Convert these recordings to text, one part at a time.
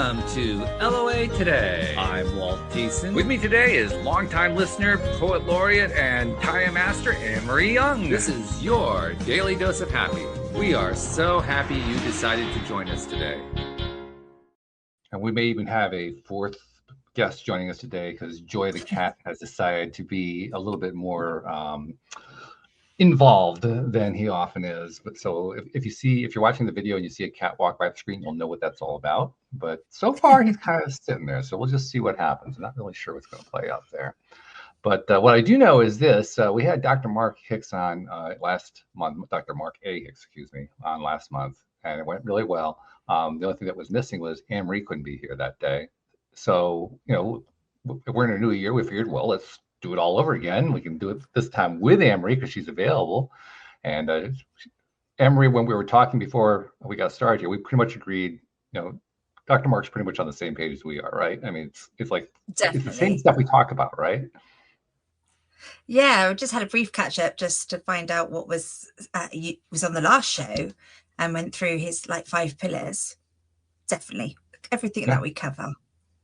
welcome to LOA Today. I'm Walt Thiessen. With me today is longtime listener, poet laureate, and Taya Master Anne-Marie Young. This is your Daily Dose of Happy. We are so happy you decided to join us today. And we may even have a fourth guest joining us today because Joy the cat has decided to be a little bit more involved than he often is. But so if you're watching the video and you see a cat walk by the screen, you'll know what that's all about. But so far he's kind of sitting there, so we'll just see what happens. I'm not really sure what's going to play out there. But what I do know is this: we had Dr. Mark Hicks on last month, Dr. Mark A. Hicks, on last month, and it went really well. The only thing that was missing was Anne-Marie couldn't be here that day. So, we're in a new year. We figured, well, let's do it all over again. We can do it this time with Anne-Marie because she's available. And Anne-Marie, when we were talking before we got started here, we pretty much agreed, Dr. Mark's pretty much on the same page as we are, right? I mean, it's like Definitely. It's the same stuff we talk about, right? Yeah, we just had a brief catch up just to find out what was on the last show and went through his 5 pillars. Definitely everything that we cover.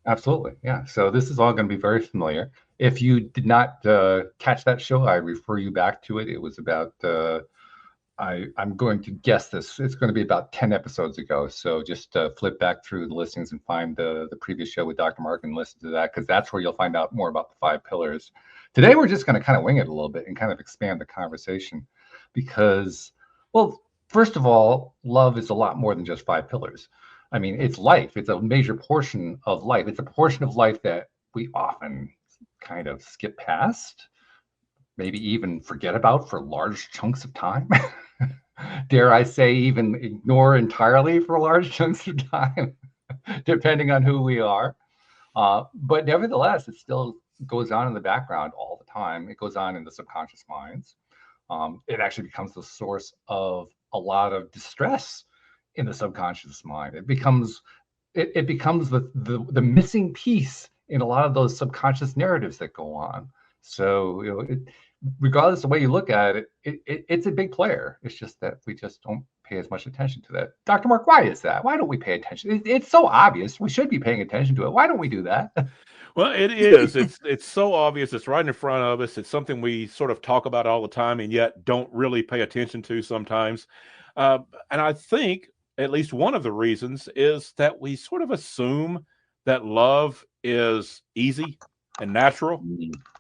Absolutely. Yeah. So this is all going to be very familiar. If you did not catch that show, I refer you back to it. It was about, I'm going to guess this. It's going to be about 10 episodes ago. So just flip back through the listings and find the previous show with Dr. Mark and listen to that, because that's where you'll find out more about the 5 pillars. Today, we're just going to kind of wing it a little bit and kind of expand the conversation because, well, first of all, love is a lot more than just 5 pillars. I mean, it's life. It's a major portion of life. It's a portion of life that we often kind of skip past, maybe even forget about for large chunks of time. Dare I say, even ignore entirely for large chunks of time, depending on who we are. But nevertheless, it still goes on in the background all the time. It goes on in the subconscious minds. It actually becomes the source of a lot of distress in the subconscious mind. It becomes the missing piece in a lot of those subconscious narratives that go on. So regardless of the way you look at it, it's a big player. It's just that we just don't pay as much attention to that. Dr. Mark, why is that? Why don't we pay attention? It's so obvious. We should be paying attention to it. Why don't we do that? Well, it is. It's so obvious. It's right in front of us. It's something we sort of talk about all the time and yet don't really pay attention to sometimes. And I think at least one of the reasons is that we sort of assume that love is easy and natural,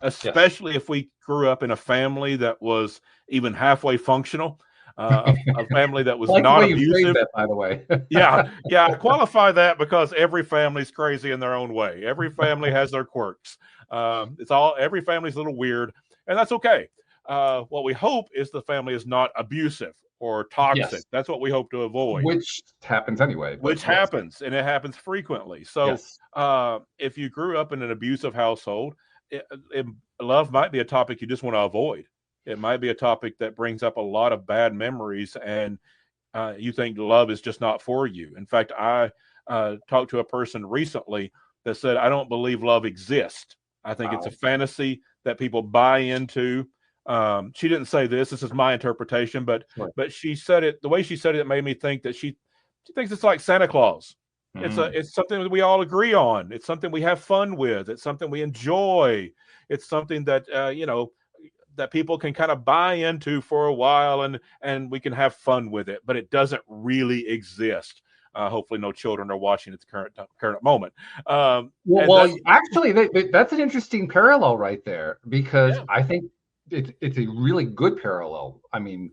especially if we grew up in a family that was even halfway functional, a family that was not abusive. That, by the way. Yeah. I qualify that because every family's crazy in their own way. Every family has their quirks. Every family's a little weird, and that's okay. What we hope is the family is not abusive or toxic. Yes. That's what we hope to avoid. Which happens anyway. Happens, and it happens frequently. So if you grew up in an abusive household, love might be a topic you just want to avoid. It might be a topic that brings up a lot of bad memories, and you think love is just not for you. In fact, I talked to a person recently that said, I don't believe love exists. I think it's a fantasy that people buy into. She didn't say this. This is my interpretation, but she said it. The way she said it made me think that she thinks it's like Santa Claus. It's something that we all agree on. It's something we have fun with. It's something we enjoy. It's something that that people can kind of buy into for a while, and we can have fun with it. But it doesn't really exist. Hopefully, no children are watching at the current moment. Actually, that's an interesting parallel right there, because I think it's a really good parallel. I mean,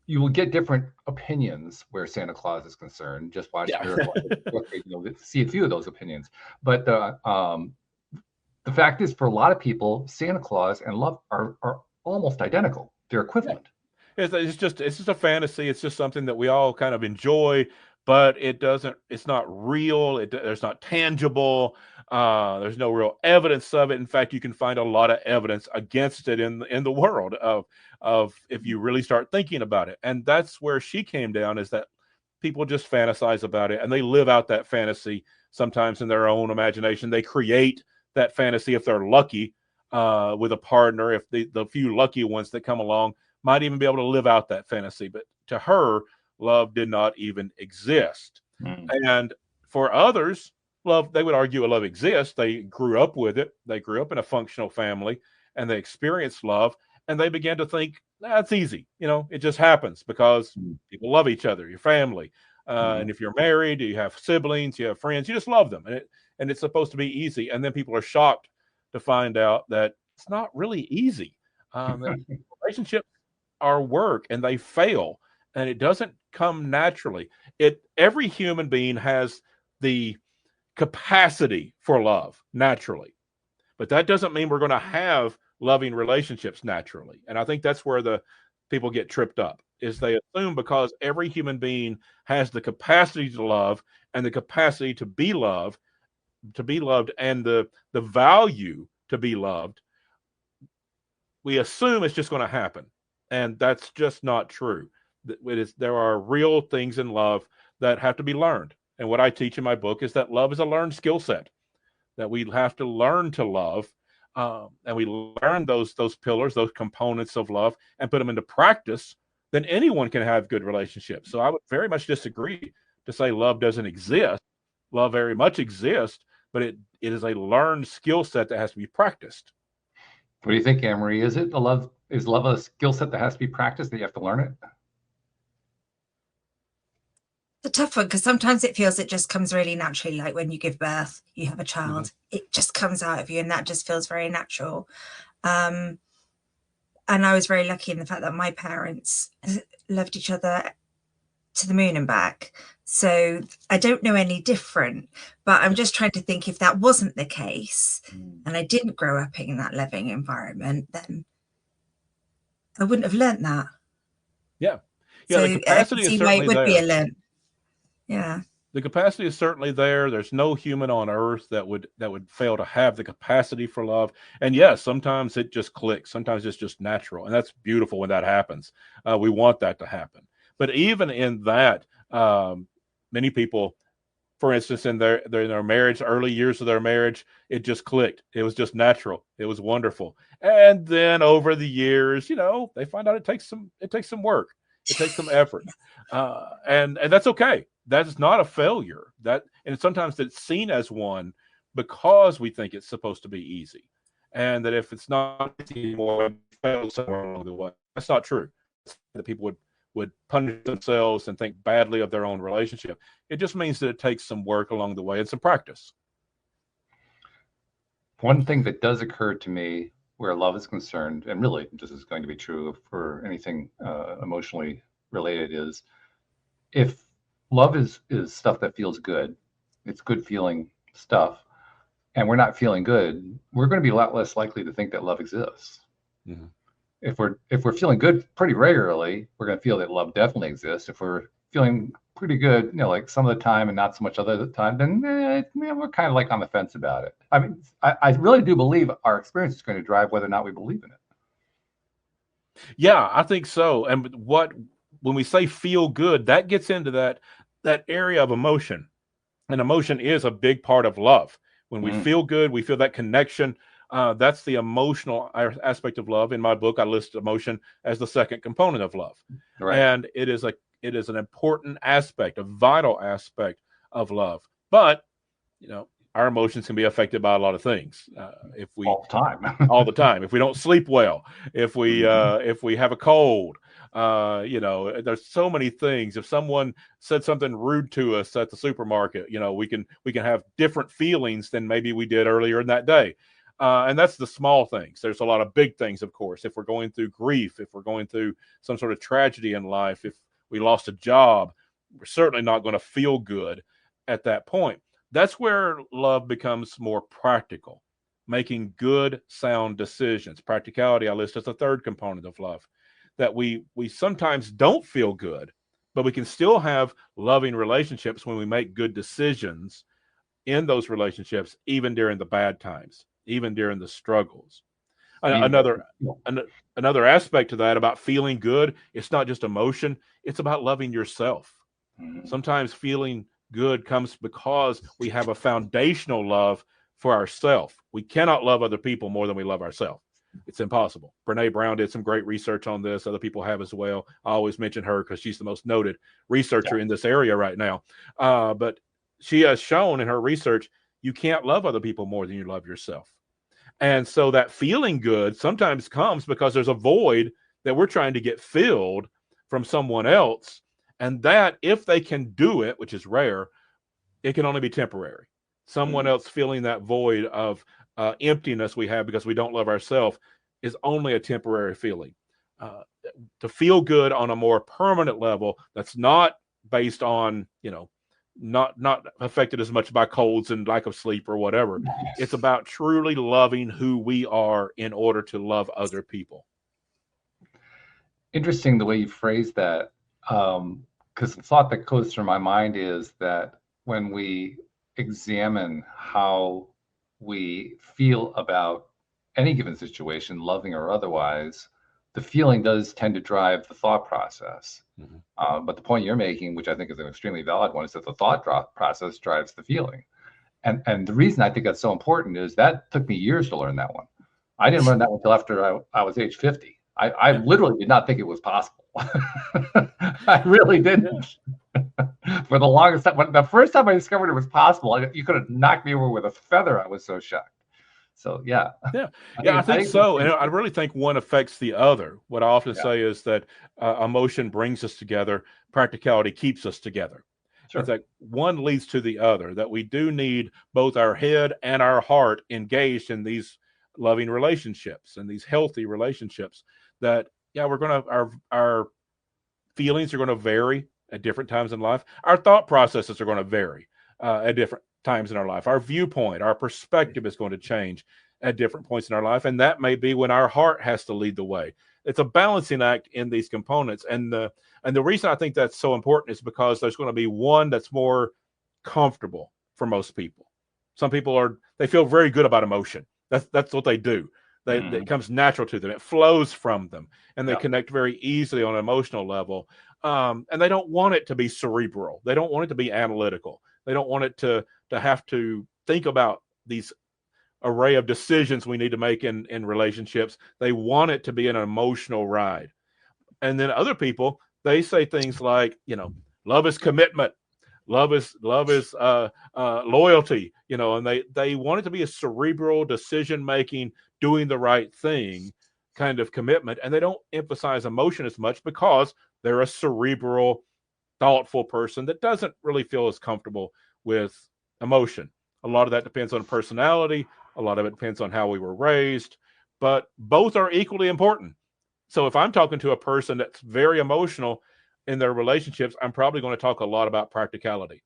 you will get different opinions where Santa Claus is concerned. Just watch see a few of those opinions. But the fact is, for a lot of people, Santa Claus and love are almost identical. They're equivalent. It's just a fantasy. It's just something that we all kind of enjoy, but it's not real. It's not tangible. There's no real evidence of it. In fact, you can find a lot of evidence against it in the world of if you really start thinking about it. And that's where she came down, is that people just fantasize about it, and they live out that fantasy sometimes in their own imagination. They create that fantasy if they're lucky with a partner. If the few lucky ones that come along might even be able to live out that fantasy. But to her, love did not even exist. And For others, love, they would argue a love exists. They grew up with it. They grew up in a functional family and they experienced love, and they began to think, that's easy. It just happens because people love each other, your family. And if you're married, you have siblings, you have friends, you just love them. And it's supposed to be easy. And then people are shocked to find out that it's not really easy. Relationships are work and they fail, and it doesn't come naturally. Every human being has the capacity for love naturally, but that doesn't mean we're going to have loving relationships naturally. And I think that's where the people get tripped up, is they assume because every human being has the capacity to love and the capacity to be loved and the value to be loved, we assume it's just going to happen. And that's just not true. There are real things in love that have to be learned. And what I teach in my book is that love is a learned skill set, that we have to learn to love. And we learn those pillars, those components of love, and put them into practice, then anyone can have good relationships. So I would very much disagree to say love doesn't exist. Love very much exists, but it is a learned skill set that has to be practiced. What do you think, Anne-Marie? Is love a skill set that has to be practiced, that you have to learn it? The tough one, because sometimes it feels it just comes really naturally, like when you give birth, you have a child, it just comes out of you, and that just feels very natural. And I was very lucky in the fact that my parents loved each other to the moon and back. So I don't know any different, but I'm just trying to think, if that wasn't the case and I didn't grow up in that loving environment, then I wouldn't have learnt that. Yeah. So The capacity is certainly there. Be a learn. Yeah. The capacity is certainly there. There's no human on earth that would fail to have the capacity for love. And yes, sometimes it just clicks. Sometimes it's just natural. And that's beautiful when that happens. We want that to happen. But even in that, many people, for instance, in their marriage, early years of their marriage, it just clicked. It was just natural. It was wonderful. And then over the years, they find out it takes some work. It takes some effort. And that's okay. That's not a failure. And sometimes it's seen as one because we think it's supposed to be easy. And that if it's not easy anymore, it fails somewhere along the way. That's not true. That people would punish themselves and think badly of their own relationship. It just means that it takes some work along the way and some practice. One thing that does occur to me where love is concerned, and really this is going to be true for anything emotionally related, is if love is stuff that feels good, it's good feeling stuff, and we're not feeling good, we're going to be a lot less likely to think that love exists. Mm-hmm. If we're feeling good pretty regularly, we're going to feel that love definitely exists. If we're feeling pretty good, like some of the time and not so much other time, then we're kind of like on the fence about it. I mean, I really do believe our experience is going to drive whether or not we believe in it. Yeah, I think so. And when we say feel good, that gets into that area of emotion. And emotion is a big part of love. When we feel good, we feel that connection. That's the emotional aspect of love. In my book, I list emotion as the second component of love. Right. And it is an important aspect, a vital aspect of love. But, our emotions can be affected by a lot of things. All the time. If we don't sleep well, if we have a cold, there's so many things. If someone said something rude to us at the supermarket, we can have different feelings than maybe we did earlier in that day. And that's the small things. There's a lot of big things, of course. If we're going through grief, if we're going through some sort of tragedy in life, if we lost a job, we're certainly not going to feel good at that point. That's where love becomes more practical, making good, sound decisions. Practicality, I list as the third component of love, that we sometimes don't feel good, but we can still have loving relationships when we make good decisions in those relationships, even during the bad times, even during the struggles. Another aspect to that about feeling good, it's not just emotion, it's about loving yourself. Sometimes feeling good comes because we have a foundational love for ourselves. We cannot love other people more than we love ourselves. It's impossible. Brene Brown did some great research on this. Other people have as well. I always mention her because she's the most noted researcher in this area right now. But she has shown in her research, you can't love other people more than you love yourself. And so that feeling good sometimes comes because there's a void that we're trying to get filled from someone else. And that, if they can do it, which is rare, it can only be temporary. Someone else feeling that void of emptiness we have because we don't love ourselves is only a temporary feeling. To feel good on a more permanent level, that's not based on, not affected as much by colds and lack of sleep or whatever. It's about truly loving who we are in order to love other people. Interesting the way you phrase that, because the thought that goes through my mind is that when we examine how we feel about any given situation, loving or otherwise, the feeling does tend to drive the thought process. But the point you're making, which I think is an extremely valid one, is that the thought process drives the feeling. And the reason I think that's so important is that took me years to learn that one. I didn't learn that one until after I was age 50. I literally did not think it was possible. I really didn't. For the longest time, the first time I discovered it was possible, you could have knocked me over with a feather. I was so shocked. So yeah. I think so. And I really think one affects the other. What I often say is that emotion brings us together. Practicality keeps us together. Sure. It's like one leads to the other, that we do need both our head and our heart engaged in these loving relationships and these healthy relationships. That, we're going to, our feelings are going to vary at different times in life. Our thought processes are going to vary at different times in our life. Our viewpoint, our perspective is going to change at different points in our life. And that may be when our heart has to lead the way. It's a balancing act in these components. And the reason I think that's so important is because there's going to be one that's more comfortable for most people. Some people they feel very good about emotion. That's what they do. It comes natural to them. It flows from them, and they connect very easily on an emotional level. And they don't want it to be cerebral. They don't want it to be analytical. They don't want it to have to think about these array of decisions we need to make in relationships. They want it to be an emotional ride. And then other people, they say things like, love is commitment. Love is loyalty, and they want it to be a cerebral decision-making, doing the right thing kind of commitment. And they don't emphasize emotion as much because they're a cerebral, thoughtful person that doesn't really feel as comfortable with emotion. A lot of that depends on personality. A lot of it depends on how we were raised, but both are equally important. So if I'm talking to a person that's very emotional in their relationships, I'm probably going to talk a lot about practicality.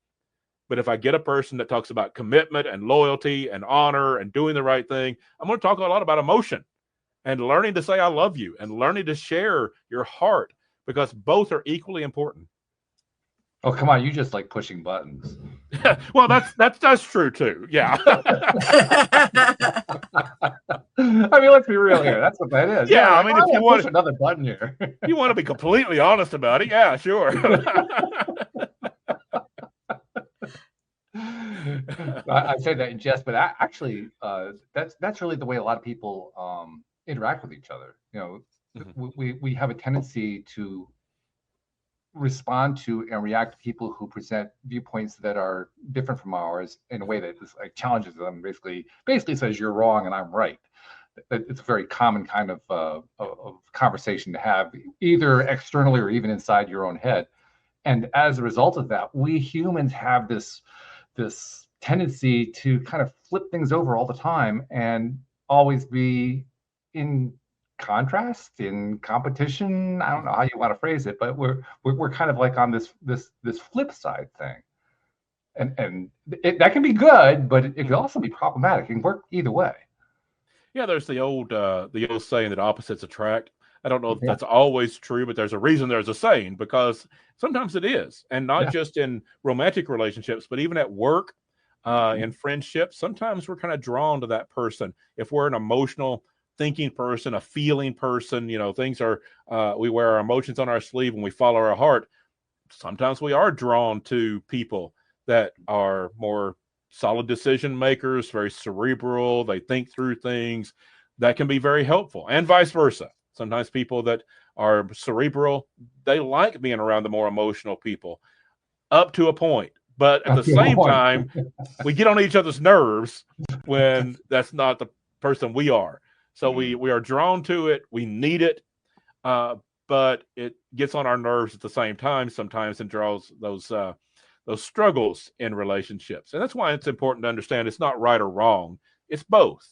But if I get a person that talks about commitment and loyalty and honor and doing the right thing, I'm going to talk a lot about emotion and learning to say I love you and learning to share your heart, because both are equally important. Oh, come on. You just like pushing buttons. Well, that's true too. Yeah. I mean, let's be real here. That's what that is. Yeah. I mean, if you want push another button here, you want to be completely honest about it. Yeah, sure. I say that in jest, but actually, that's really the way a lot of people interact with each other. We have a tendency to respond to and react to people who present viewpoints that are different from ours in a way that is like challenges them. Basically says you're wrong and I'm right. It's a very common kind of conversation to have, either externally or even inside your own head. And as a result of that, we humans have this tendency to kind of flip things over all the time and always be in contrast, in competition. I don't know how you want to phrase it, but we're kind of like on this flip side thing, and that can be good, but it can also be problematic. It can work either way. Yeah, there's the old saying that opposites attract. I don't know if that's always true, but there's a reason there's a saying, because sometimes it is, and not just in romantic relationships, but even at work, in friendships. Sometimes we're kind of drawn to that person. If we're an emotional thinking person, a feeling person, things are, we wear our emotions on our sleeve and we follow our heart. Sometimes we are drawn to people that are more solid decision makers, very cerebral. They think through things. That can be very helpful, and vice versa. Sometimes people that are cerebral, they like being around the more emotional people up to a point, But at the same time, we get on each other's nerves when that's not the person we are. So we are drawn to it. We need it. But it gets on our nerves at the same time sometimes and draws those struggles in relationships. And that's why it's important to understand it's not right or wrong. It's both.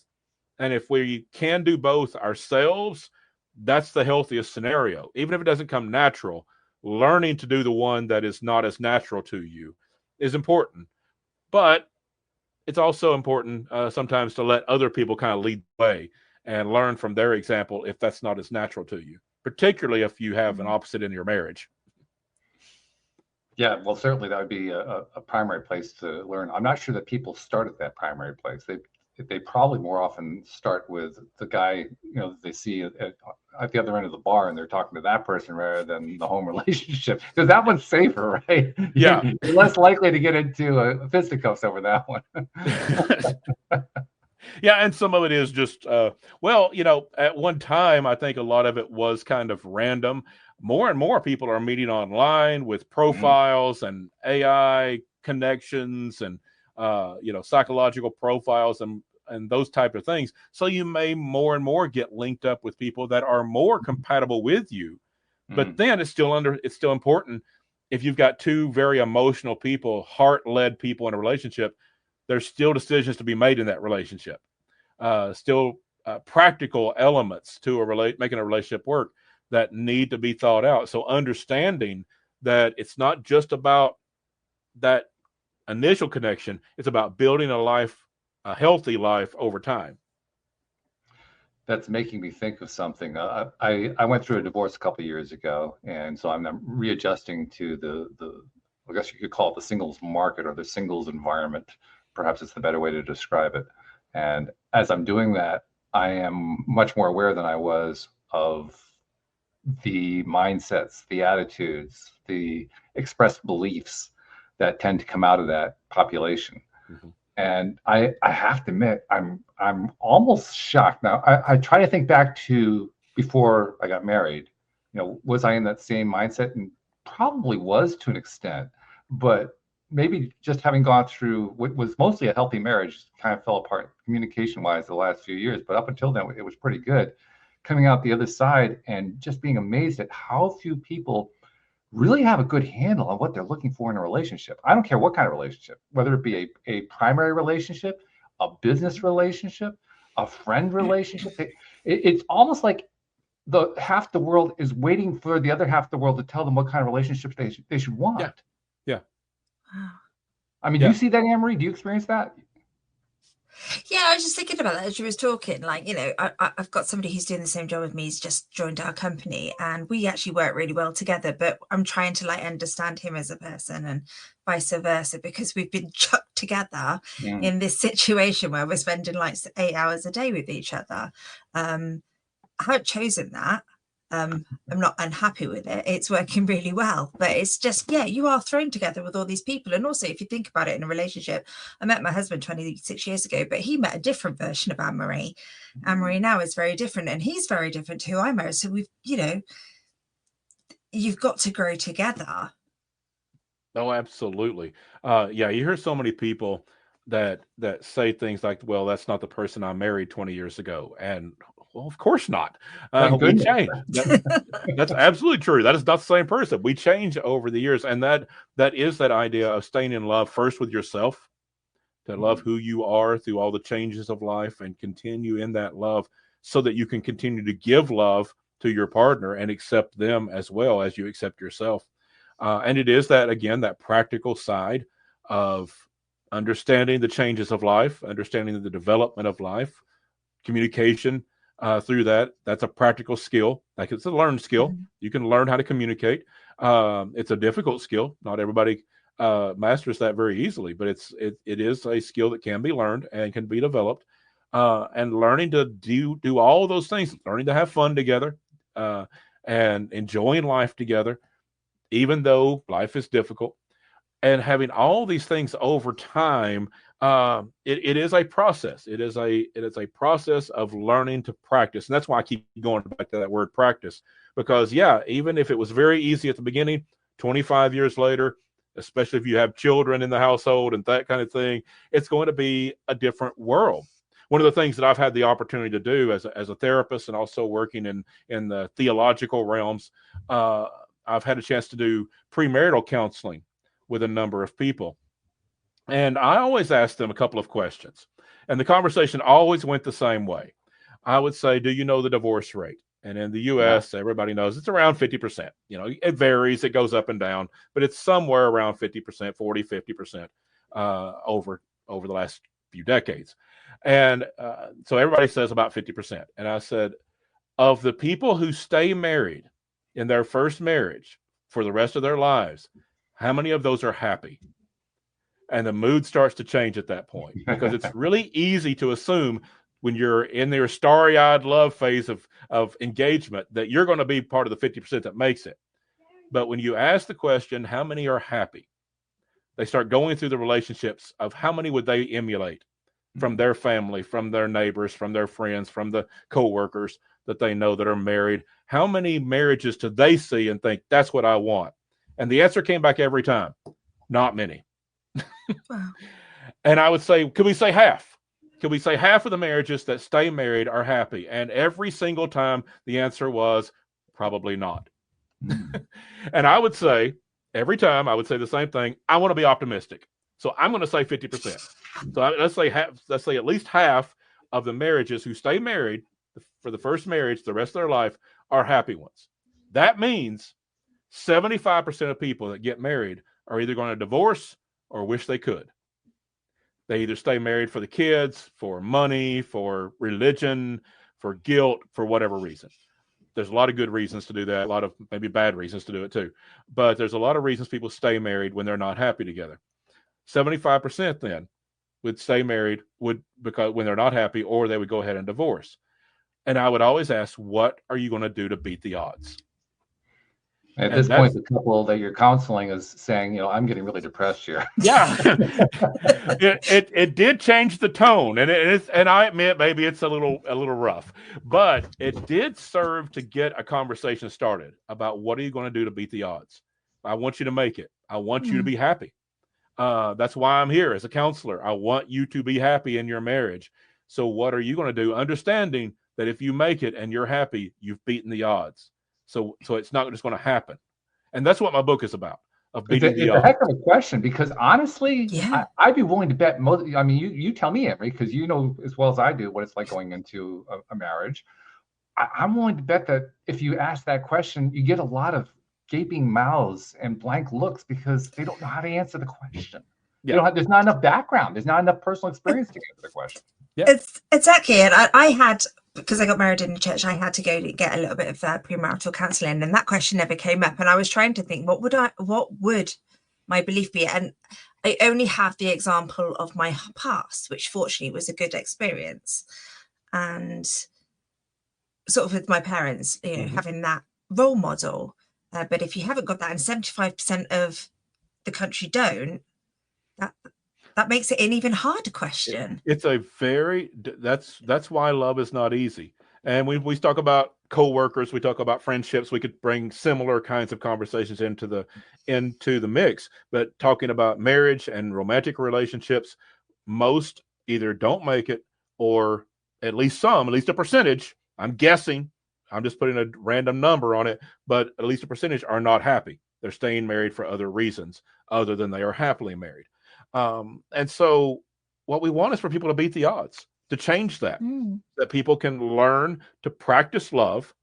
And if we can do both ourselves, that's the healthiest scenario. Even if it doesn't come natural, learning to do the one that is not as natural to you is important. But it's also important sometimes to let other people kind of lead the way and learn from their example if that's not as natural to you, particularly if you have an opposite in your marriage. Yeah, well, certainly that would be a primary place to learn. I'm not sure that people start at that primary place. They probably more often start with the guy, they see at the other end of the bar, and they're talking to that person rather than the home relationship, because that one's safer, right? Yeah. You're less likely to get into fisticuffs over that one. Yeah, and some of it is just, at one time, I think a lot of it was kind of random. More and more people are meeting online with profiles and AI connections and, psychological profiles and those type of things. So you may more and more get linked up with people that are more compatible with you. But then it's still important. If you've got two very emotional people, heart-led people in a relationship, there's still decisions to be made in that relationship. Still practical elements to making a relationship work that need to be thought out. So understanding that it's not just about that initial connection, it's about building a healthy life over time. That's making me think of something. I went through a divorce a couple of years ago, and so I'm readjusting to the I guess you could call it the singles market or the singles environment. Perhaps it's the better way to describe it. And as I'm doing that, I am much more aware than I was of the mindsets, the attitudes, the expressed beliefs that tend to come out of that population. And I have to admit, I'm almost shocked now. I try to think back to before I got married. Was I in that same mindset? And probably was to an extent, but maybe just having gone through what was mostly a healthy marriage kind of fell apart communication-wise the last few years. But up until then, it was pretty good. Coming out the other side and just being amazed at how few people really have a good handle on what they're looking for in a relationship. I don't care what kind of relationship, whether it be a primary relationship, a business relationship, a friend relationship. It's almost like half the world is waiting for the other half of the world to tell them what kind of relationships they should want. Yeah. I mean, do you see that, Anne-Marie? Do you experience that? Yeah, I was just thinking about that as you was talking. I've got somebody who's doing the same job with me. He's just joined our company, and we actually work really well together. But I'm trying to understand him as a person, and vice versa, because we've been chucked together in this situation where we're spending 8 hours a day with each other. I haven't chosen that. I'm not unhappy with it. It's working really well, but it's just, you are thrown together with all these people. And also, if you think about it in a relationship, I met my husband 26 years ago, but he met a different version of Anne-Marie. Anne-Marie now is very different, and he's very different to who I married. So you've got to grow together. Oh, absolutely. You hear so many people that say things like, well, that's not the person I married 20 years ago. And well, of course not. We change. That's absolutely true. That is not the same person. We change over the years. And that is that idea of staying in love first with yourself, to love who you are through all the changes of life and continue in that love so that you can continue to give love to your partner and accept them as well as you accept yourself. And it is that, again, that practical side of understanding the changes of life, understanding the development of life, communication through that. That's a practical skill. It's a learned skill. You can learn how to communicate. It's a difficult skill. Not everybody masters that very easily, but it is a skill that can be learned and can be developed. And learning to do all those things, learning to have fun together, and enjoying life together, even though life is difficult, and having all these things over time. It is a process. It is a process of learning to practice. And that's why I keep going back to that word practice, because even if it was very easy at the beginning, 25 years later, especially if you have children in the household and that kind of thing. It's going to be a different world. One of the things that I've had the opportunity to do as a therapist and also working in the theological realms, I've had a chance to do premarital counseling with a number of people. And I always ask them a couple of questions. And the conversation always went the same way. I would say, do you know the divorce rate? And in the U.S., everybody knows it's around 50%. You know, it varies, it goes up and down, but it's somewhere around 50%, 40, 50% over the last few decades. And so everybody says about 50%. And I said, of the people who stay married in their first marriage for the rest of their lives, how many of those are happy? And the mood starts to change at that point, because it's really easy to assume when you're in their starry-eyed love phase of engagement that you're going to be part of the 50% that makes it. But when you ask the question, how many are happy? They start going through the relationships of how many would they emulate from their family, from their neighbors, from their friends, from the coworkers that they know that are married. How many marriages do they see and think, that's what I want? And the answer came back every time, not many. Wow. And I would say, could we say half? Could we say half of the marriages that stay married are happy? And every single time the answer was probably not. And I would say, every time I would say the same thing, I want to be optimistic. So I'm going to say 50%. So let's say at least half of the marriages who stay married for the first marriage, the rest of their life, are happy ones. That means 75% of people that get married are either going to divorce or wish they could. They either stay married for the kids, for money, for religion, for guilt, for whatever reason. There's a lot of good reasons to do that, a lot of maybe bad reasons to do it too. But there's a lot of reasons people stay married when they're not happy together. 75% then would stay married because when they're not happy, or they would go ahead and divorce. And I would always ask, what are you going to do to beat the odds? At this point, the couple that you're counseling is saying, you know, I'm getting really depressed here. Yeah, it did change the tone, and I admit maybe it's a little rough, but it did serve to get a conversation started about what are you going to do to beat the odds. I want you to make it. I want you to be happy. That's why I'm here as a counselor. I want you to be happy in your marriage. So what are you going to do? Understanding that if you make it and you're happy, you've beaten the odds. So it's not just going to happen. And that's what my book is about, of beating the odds. It's a heck of a question, because honestly, I'd be willing to bet most. I mean, you tell me, Emery, because you know as well as I do what it's like going into a marriage. I'm willing to bet that if you ask that question, you get a lot of gaping mouths and blank looks, because they don't know how to answer the question. Yeah. There's not enough background. There's not enough personal experience to answer the question. Yeah. It's exactly. And I had, because I got married in the church, I had to go to get a little bit of premarital counselling, and that question never came up. And I was trying to think, what would my belief be? And I only have the example of my past, which fortunately was a good experience, and sort of with my parents, you know, having that role model. But if you haven't got that, and 75% of the country don't, that makes it an even harder question. It's a very, that's why love is not easy. And we talk about coworkers, we talk about friendships, we could bring similar kinds of conversations into the mix. But talking about marriage and romantic relationships, most either don't make it, or at least a percentage, I'm guessing, I'm just putting a random number on it, but at least a percentage are not happy. They're staying married for other reasons other than they are happily married. And so what we want is for people to beat the odds, to change that, that people can learn to practice love,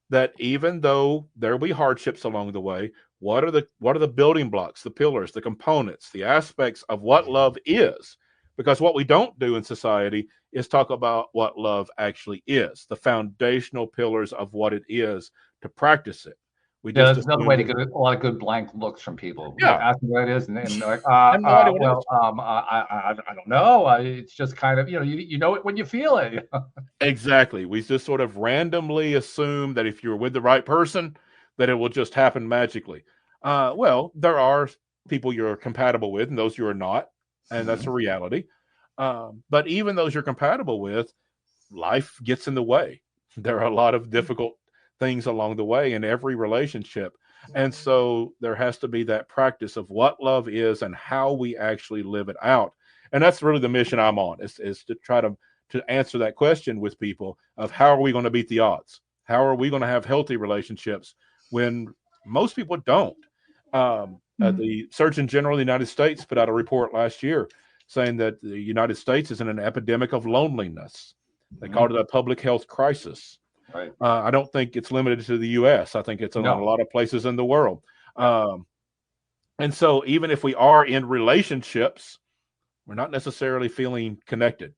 that even though there will be hardships along the way, what are the building blocks, the pillars, the components, the aspects of what love is? Because what we don't do in society is talk about what love actually is, the foundational pillars of what it is, to practice it. That's another way to get a lot of good blank looks from people. Yeah, ask them what it is, and they're like, I don't know. It's just kind of, you know it when you feel it. Exactly. We just sort of randomly assume that if you're with the right person, that it will just happen magically. Well, there are people you're compatible with, and those you are not, and that's a reality. But even those you're compatible with, life gets in the way. There are a lot of difficult things along the way in every relationship. And so there has to be that practice of what love is and how we actually live it out. And that's really the mission I'm on, is to try to answer that question with people of how are we going to beat the odds? How are we going to have healthy relationships when most people don't? The Surgeon General of the United States put out a report last year saying that the United States is in an epidemic of loneliness. They called it a public health crisis. Right. I don't think it's limited to the U.S. I think it's in a lot of places in the world. And so even if we are in relationships, we're not necessarily feeling connected.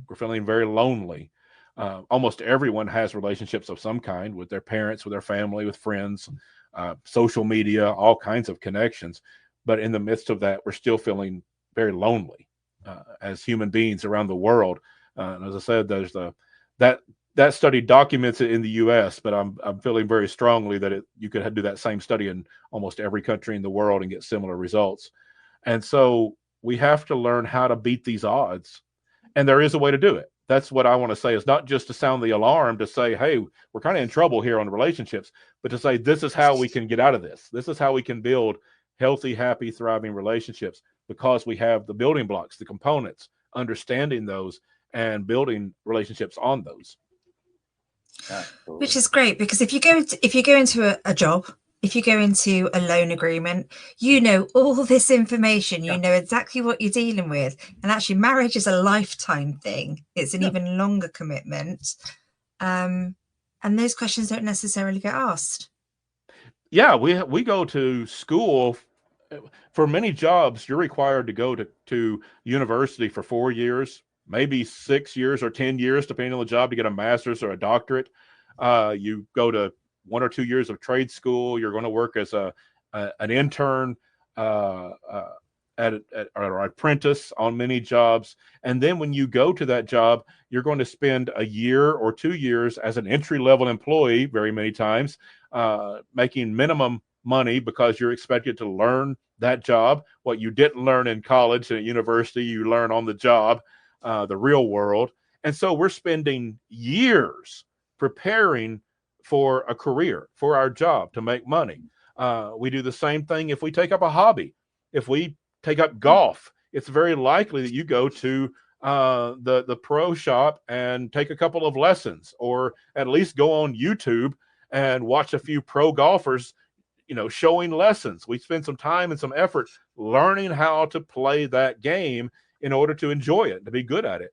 We're feeling very lonely. Almost everyone has relationships of some kind with their parents, with their family, with friends, social media, all kinds of connections. But in the midst of that, we're still feeling very lonely as human beings around the world. And as I said, there's that study documents it in the U.S., but I'm feeling very strongly that you could do that same study in almost every country in the world and get similar results. And so we have to learn how to beat these odds, and there is a way to do it. That's what I want to say, is not just to sound the alarm to say, hey, we're kind of in trouble here on the relationships, but to say this is how we can get out of this. This is how we can build healthy, happy, thriving relationships, because we have the building blocks, the components, understanding those and building relationships on those. Which is great, because if you go into a job, if you go into a loan agreement, you know all this information, you know exactly what you're dealing with. And actually marriage is a lifetime thing. It's an even longer commitment. And those questions don't necessarily get asked. Yeah, we go to school. For many jobs, you're required to go to university for 4 years, maybe 6 years or 10 years, depending on the job, to get a master's or a doctorate. You go to 1 or 2 years of trade school. You're going to work as an intern or apprentice on many jobs. And then when you go to that job, you're going to spend a year or 2 years as an entry-level employee, very many times, making minimum money, because you're expected to learn that job. What you didn't learn in college and at university, you learn on the job, the real world. And so we're spending years preparing for a career, for our job, to make money. We do the same thing if we take up a hobby. If we take up golf, it's very likely that you go to the pro shop and take a couple of lessons, or at least go on YouTube and watch a few pro golfers, showing lessons. We spend some time and some effort learning how to play that game in order to enjoy it, to be good at it.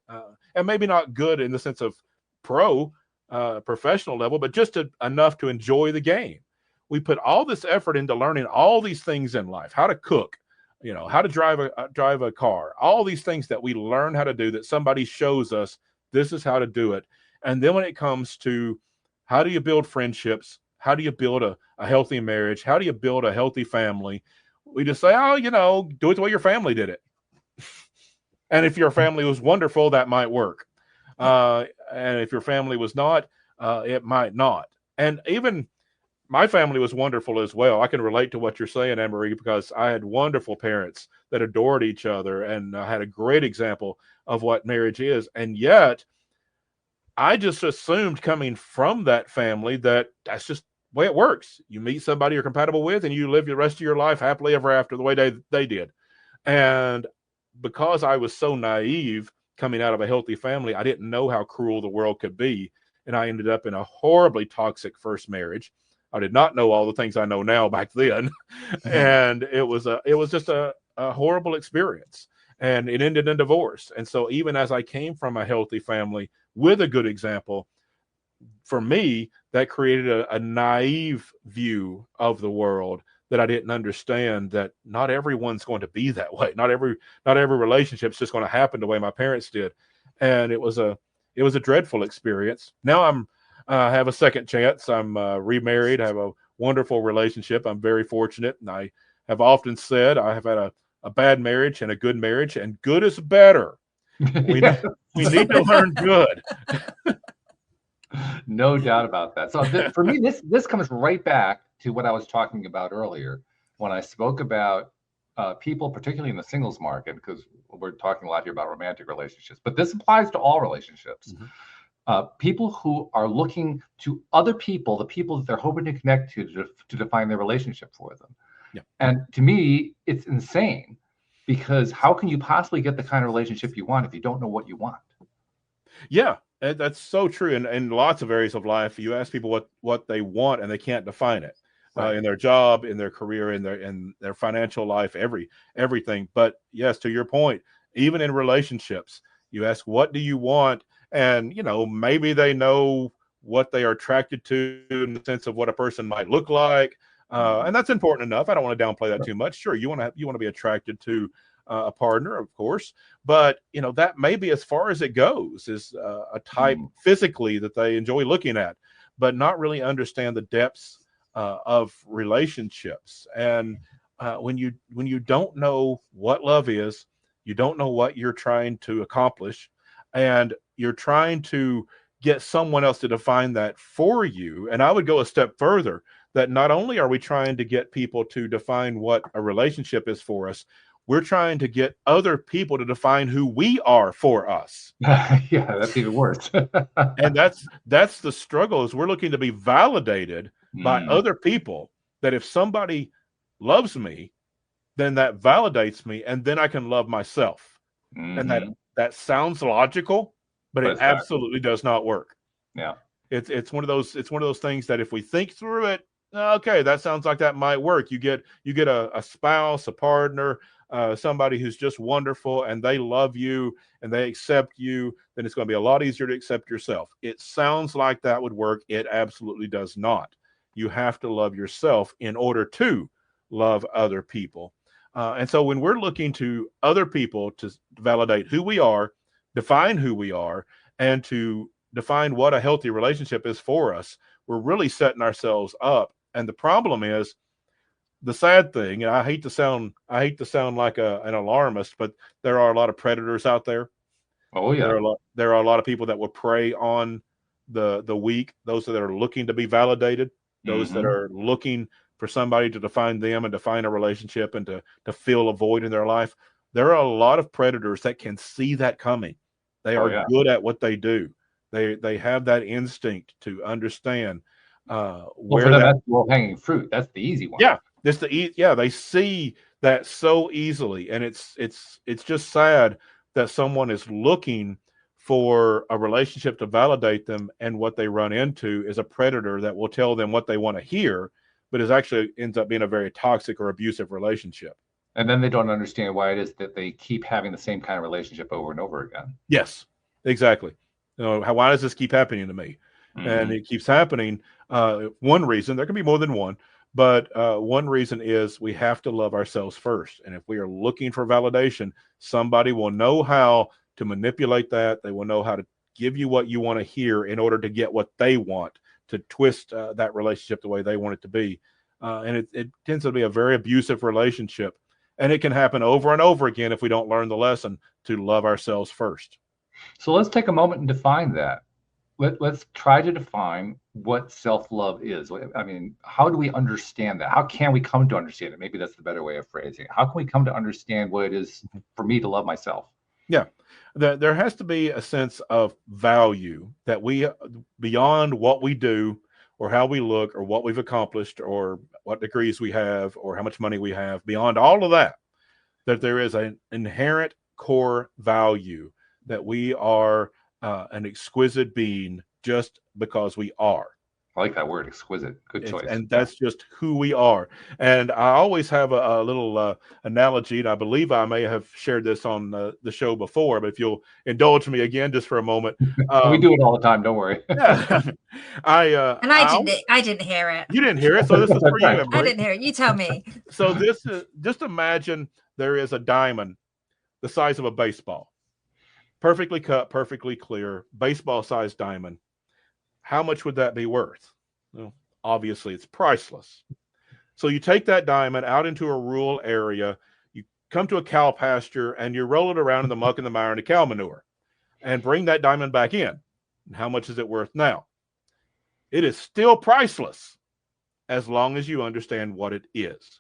And maybe not good in the sense of professional level, but just enough to enjoy the game. We put all this effort into learning all these things in life: how to cook, how to drive a car, all these things that we learn how to do, that somebody shows us this is how to do it. And then when it comes to how do you build friendships, how do you build a healthy marriage, how do you build a healthy family, we just say, do it the way your family did it. And if your family was wonderful, that might work. And if your family was not, it might not. And even my family was wonderful as well. I can relate to what you're saying, Anne-Marie, because I had wonderful parents that adored each other, and I had a great example of what marriage is. And yet I just assumed, coming from that family, that that's just the way it works. You meet somebody you're compatible with, and you live the rest of your life happily ever after, the way they did. And because I was so naive coming out of a healthy family, I didn't know how cruel the world could be. And I ended up in a horribly toxic first marriage. I did not know all the things I know now back then. And it was just a horrible experience. And it ended in divorce. And so even as I came from a healthy family with a good example, for me, that created a naive view of the world, that I didn't understand that not everyone's going to be that way. Not every relationship's just going to happen the way my parents did. And it was a dreadful experience. Now I have a second chance. I'm remarried. I have a wonderful relationship. I'm very fortunate. And I have often said I have had a bad marriage and a good marriage, and good is better. We need to learn good. No doubt about that. So for me, this comes right back to what I was talking about earlier when I spoke about people, particularly in the singles market, because we're talking a lot here about romantic relationships, but this applies to all relationships. People who are looking to other people, the people that they're hoping to connect to define their relationship for them. Yeah. And to me, it's insane, because how can you possibly get the kind of relationship you want if you don't know what you want? Yeah, that's so true. In lots of areas of life, you ask people what they want and they can't define it. Right. In their job, in their career, in their financial life, everything. But yes, to your point, even in relationships, you ask, what do you want? And, maybe they know what they are attracted to in the sense of what a person might look like. And that's important enough. I don't want to downplay that too much. Sure, you want to be attracted to a partner, of course, but that may be as far as it goes, is a type physically that they enjoy looking at, but not really understand the depths of relationships. And when you don't know what love is, you don't know what you're trying to accomplish, and you're trying to get someone else to define that for you. And I would go a step further, that not only are we trying to get people to define what a relationship is for us, we're trying to get other people to define who we are for us. Yeah, that's even worse. And that's the struggle, is we're looking to be validated by other people, that if somebody loves me, then that validates me, and then I can love myself. And that sounds logical, but it absolutely does not work. Yeah. It's one of those things that if we think through it, okay, that sounds like that might work. You get a spouse, a partner, somebody who's just wonderful, and they love you and they accept you, then it's going to be a lot easier to accept yourself. It sounds like that would work. It absolutely does not. You have to love yourself in order to love other people. And so when we're looking to other people to validate who we are, define who we are, and to define what a healthy relationship is for us, we're really setting ourselves up. And the problem is, the sad thing, and I hate to sound like an alarmist, but there are a lot of predators out there. Oh yeah. There are a lot of people that will prey on the weak, those that are looking to be validated, those that are looking for somebody to define them and define a relationship and to fill a void in their life. There are a lot of predators that can see that coming. They are good at what they do. They have that instinct to understand where for them, that's low-hanging fruit. That's the easy one. Yeah, they see that so easily, and it's just sad that someone is looking for a relationship to validate them, and what they run into is a predator that will tell them what they want to hear, but it actually ends up being a very toxic or abusive relationship. And then they don't understand why it is that they keep having the same kind of relationship over and over again. Yes, exactly. Why does this keep happening to me? And it keeps happening. One reason, there can be more than one, but one reason is we have to love ourselves first. And if we are looking for validation, somebody will know how to manipulate that. They will know how to give you what you want to hear in order to get what they want, to twist that relationship the way they want it to be. And it tends to be a very abusive relationship. And it can happen over and over again if we don't learn the lesson to love ourselves first. So let's take a moment and define that. Let's try to define what self-love is. I mean, how do we understand that? How can we come to understand it? Maybe that's the better way of phrasing it. How can we come to understand what it is for me to love myself? Yeah, there has to be a sense of value that we, beyond what we do or how we look or what we've accomplished or what degrees we have or how much money we have, beyond all of that, that there is an inherent core value that we are an exquisite being just because we are. I like that word, exquisite. Good choice. And that's just who we are. And I always have a little analogy, and I believe I may have shared this on the show before, but if you'll indulge me again just for a moment. We do it all the time, don't worry. Yeah. I didn't hear it. You didn't hear it, so this is for you, Emery. I didn't hear it. You tell me. So this is, just imagine there is a diamond the size of a baseball. Perfectly cut, perfectly clear, baseball-sized diamond. How much would that be worth? Well, obviously, it's priceless. So you take that diamond out into a rural area, you come to a cow pasture, and you roll it around in the muck and the mire and the cow manure, and bring that diamond back in. And how much is it worth now? It is still priceless, as long as you understand what it is.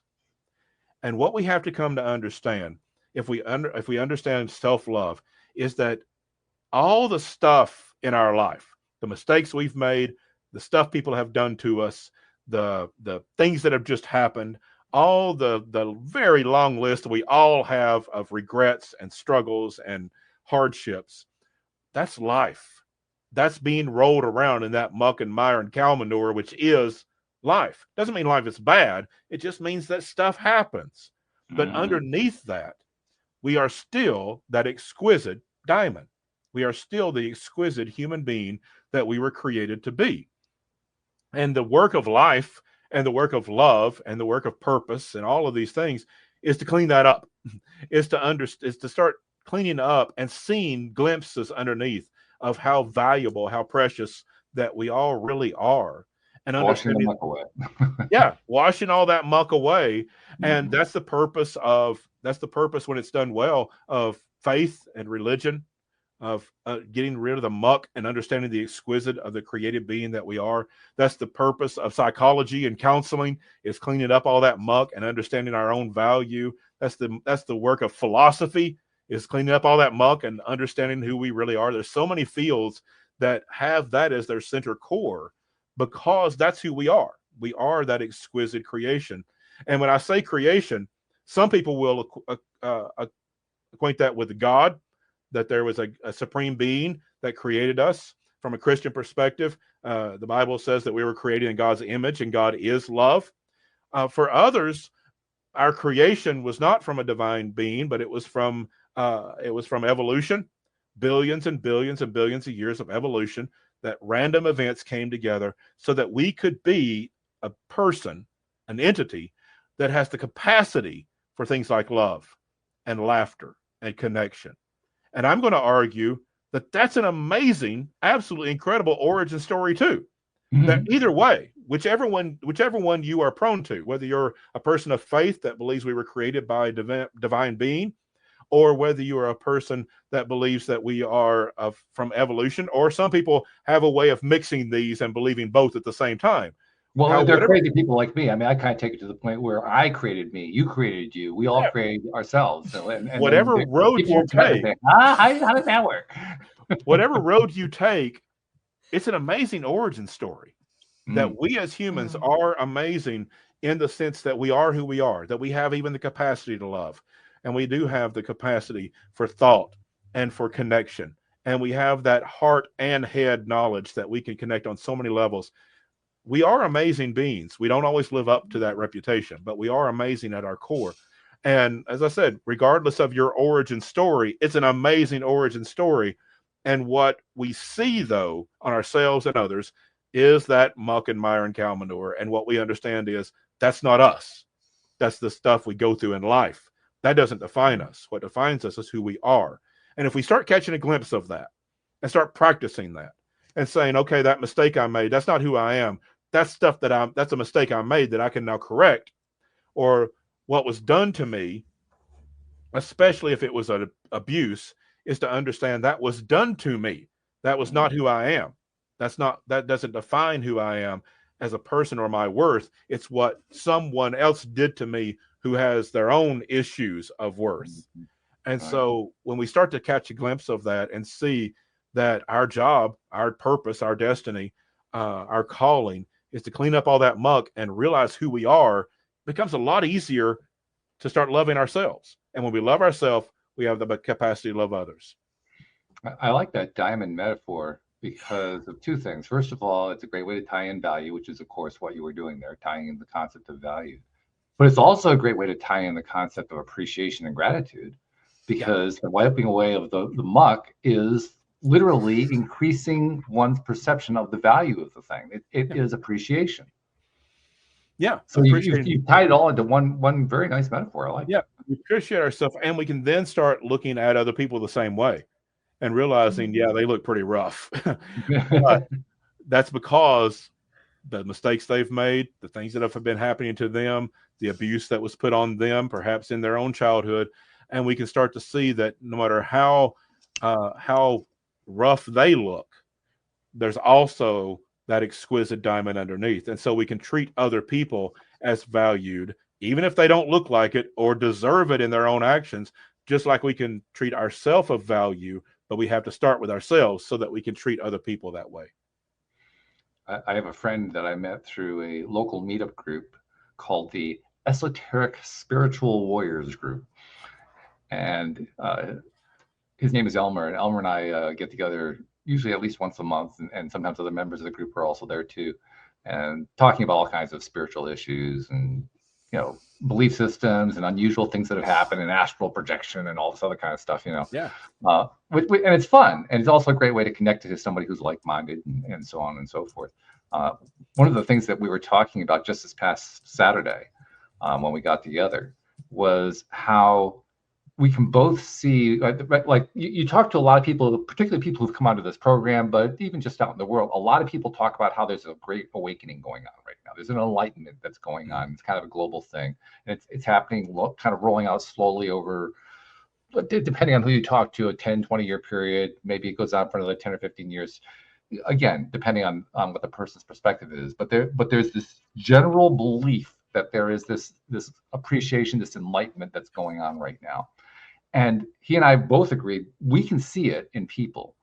And what we have to come to understand, if we understand self-love, is that all the stuff in our life, the mistakes we've made, the stuff people have done to us, the things that have just happened, all the very long list we all have of regrets and struggles and hardships. That's life. That's being rolled around in that muck and mire and cow manure, which is life. Doesn't mean life is bad. It just means that stuff happens. But underneath that, we are still that exquisite diamond. We are still the exquisite human being that we were created to be. And the work of life and the work of love and the work of purpose and all of these things is to clean that up, is to start cleaning up and seeing glimpses underneath of how valuable, how precious that we all really are. And washing the muck away. Yeah, washing all that muck away. And that's the purpose when it's done well, of faith and religion, of getting rid of the muck and understanding the exquisite of the created being that we are. That's the purpose of psychology and counseling, is cleaning up all that muck and understanding our own value. That's the work of philosophy, is cleaning up all that muck and understanding who we really are. There's so many fields that have that as their center core, because that's who we are. We are that exquisite creation. And when I say creation, some people will acquaint that with God, that there was a supreme being that created us. From a Christian perspective, the Bible says that we were created in God's image, and God is love. For others, our creation was not from a divine being, but it was from evolution, billions and billions and billions of years of evolution, that random events came together so that we could be a person, an entity that has the capacity for things like love and laughter and connection. And I'm going to argue that that's an amazing, absolutely incredible origin story too. That either way, whichever one you are prone to, whether you're a person of faith that believes we were created by a divine being, or whether you are a person that believes that we are from evolution, or some people have a way of mixing these and believing both at the same time. Well, they're crazy people like me. I mean, I kind of take it to the point where I created me, you created you, we all created ourselves. And whatever road you take, how does that work? Whatever road you take, it's an amazing origin story. That we as humans are amazing in the sense that we are who we are, that we have even the capacity to love. And we do have the capacity for thought and for connection. And we have that heart and head knowledge that we can connect on so many levels. We are amazing beings. We don't always live up to that reputation, but we are amazing at our core. And as I said, regardless of your origin story, it's an amazing origin story. And what we see, though, on ourselves and others is that muck and mire and cow manure. And what we understand is that's not us. That's the stuff we go through in life. That doesn't define us. What defines us is who we are. And if we start catching a glimpse of that and start practicing that and saying, okay, that mistake I made, that's not who I am. That's stuff that's a mistake I made that I can now correct. Or what was done to me, especially if it was an abuse, is to understand that was done to me. That was not who I am. That doesn't define who I am as a person or my worth. It's what someone else did to me who has their own issues of worth. And so when we start to catch a glimpse of that and see that our job, our purpose, our destiny, our calling is to clean up all that muck and realize who we are, it becomes a lot easier to start loving ourselves. And when we love ourselves, we have the capacity to love others. I like that diamond metaphor because of two things. First of all, it's a great way to tie in value, which is, of course, what you were doing there, tying in the concept of value. But it's also a great way to tie in the concept of appreciation and gratitude, because the wiping away of the muck is literally increasing one's perception of the value of the thing. It is appreciation. Yeah. So you tied it all into one very nice metaphor. I like it. We appreciate ourselves, and we can then start looking at other people the same way and realizing, they look pretty rough. But that's because the mistakes they've made, the things that have been happening to them, the abuse that was put on them, perhaps in their own childhood. And we can start to see that no matter how rough they look, there's also that exquisite diamond underneath. And so we can treat other people as valued, even if they don't look like it or deserve it in their own actions, just like we can treat ourselves of value, but we have to start with ourselves so that we can treat other people that way. I have a friend that I met through a local meetup group called the Esoteric Spiritual Warriors Group. And his name is Elmer. And Elmer and I get together usually at least once a month. And sometimes other members of the group are also there too. And talking about all kinds of spiritual issues and, belief systems and unusual things that have happened and astral projection and all this other kind of stuff, Yeah. And it's fun. And it's also a great way to connect to somebody who's like-minded and so on and so forth. One of the things that we were talking about just this past Saturday when we got together was how we can both see, like you talk to a lot of people, particularly people who've come onto this program, but even just out in the world, a lot of people talk about how there's a great awakening going on right now. There's an enlightenment that's going on. It's kind of a global thing. And it's happening, kind of rolling out slowly over, depending on who you talk to, a 10, 20-year period. Maybe it goes on for another 10 or 15 years. Again, depending on what the person's perspective is. But there's this general belief that there is this appreciation, this enlightenment that's going on right now. And he and I both agreed we can see it in people.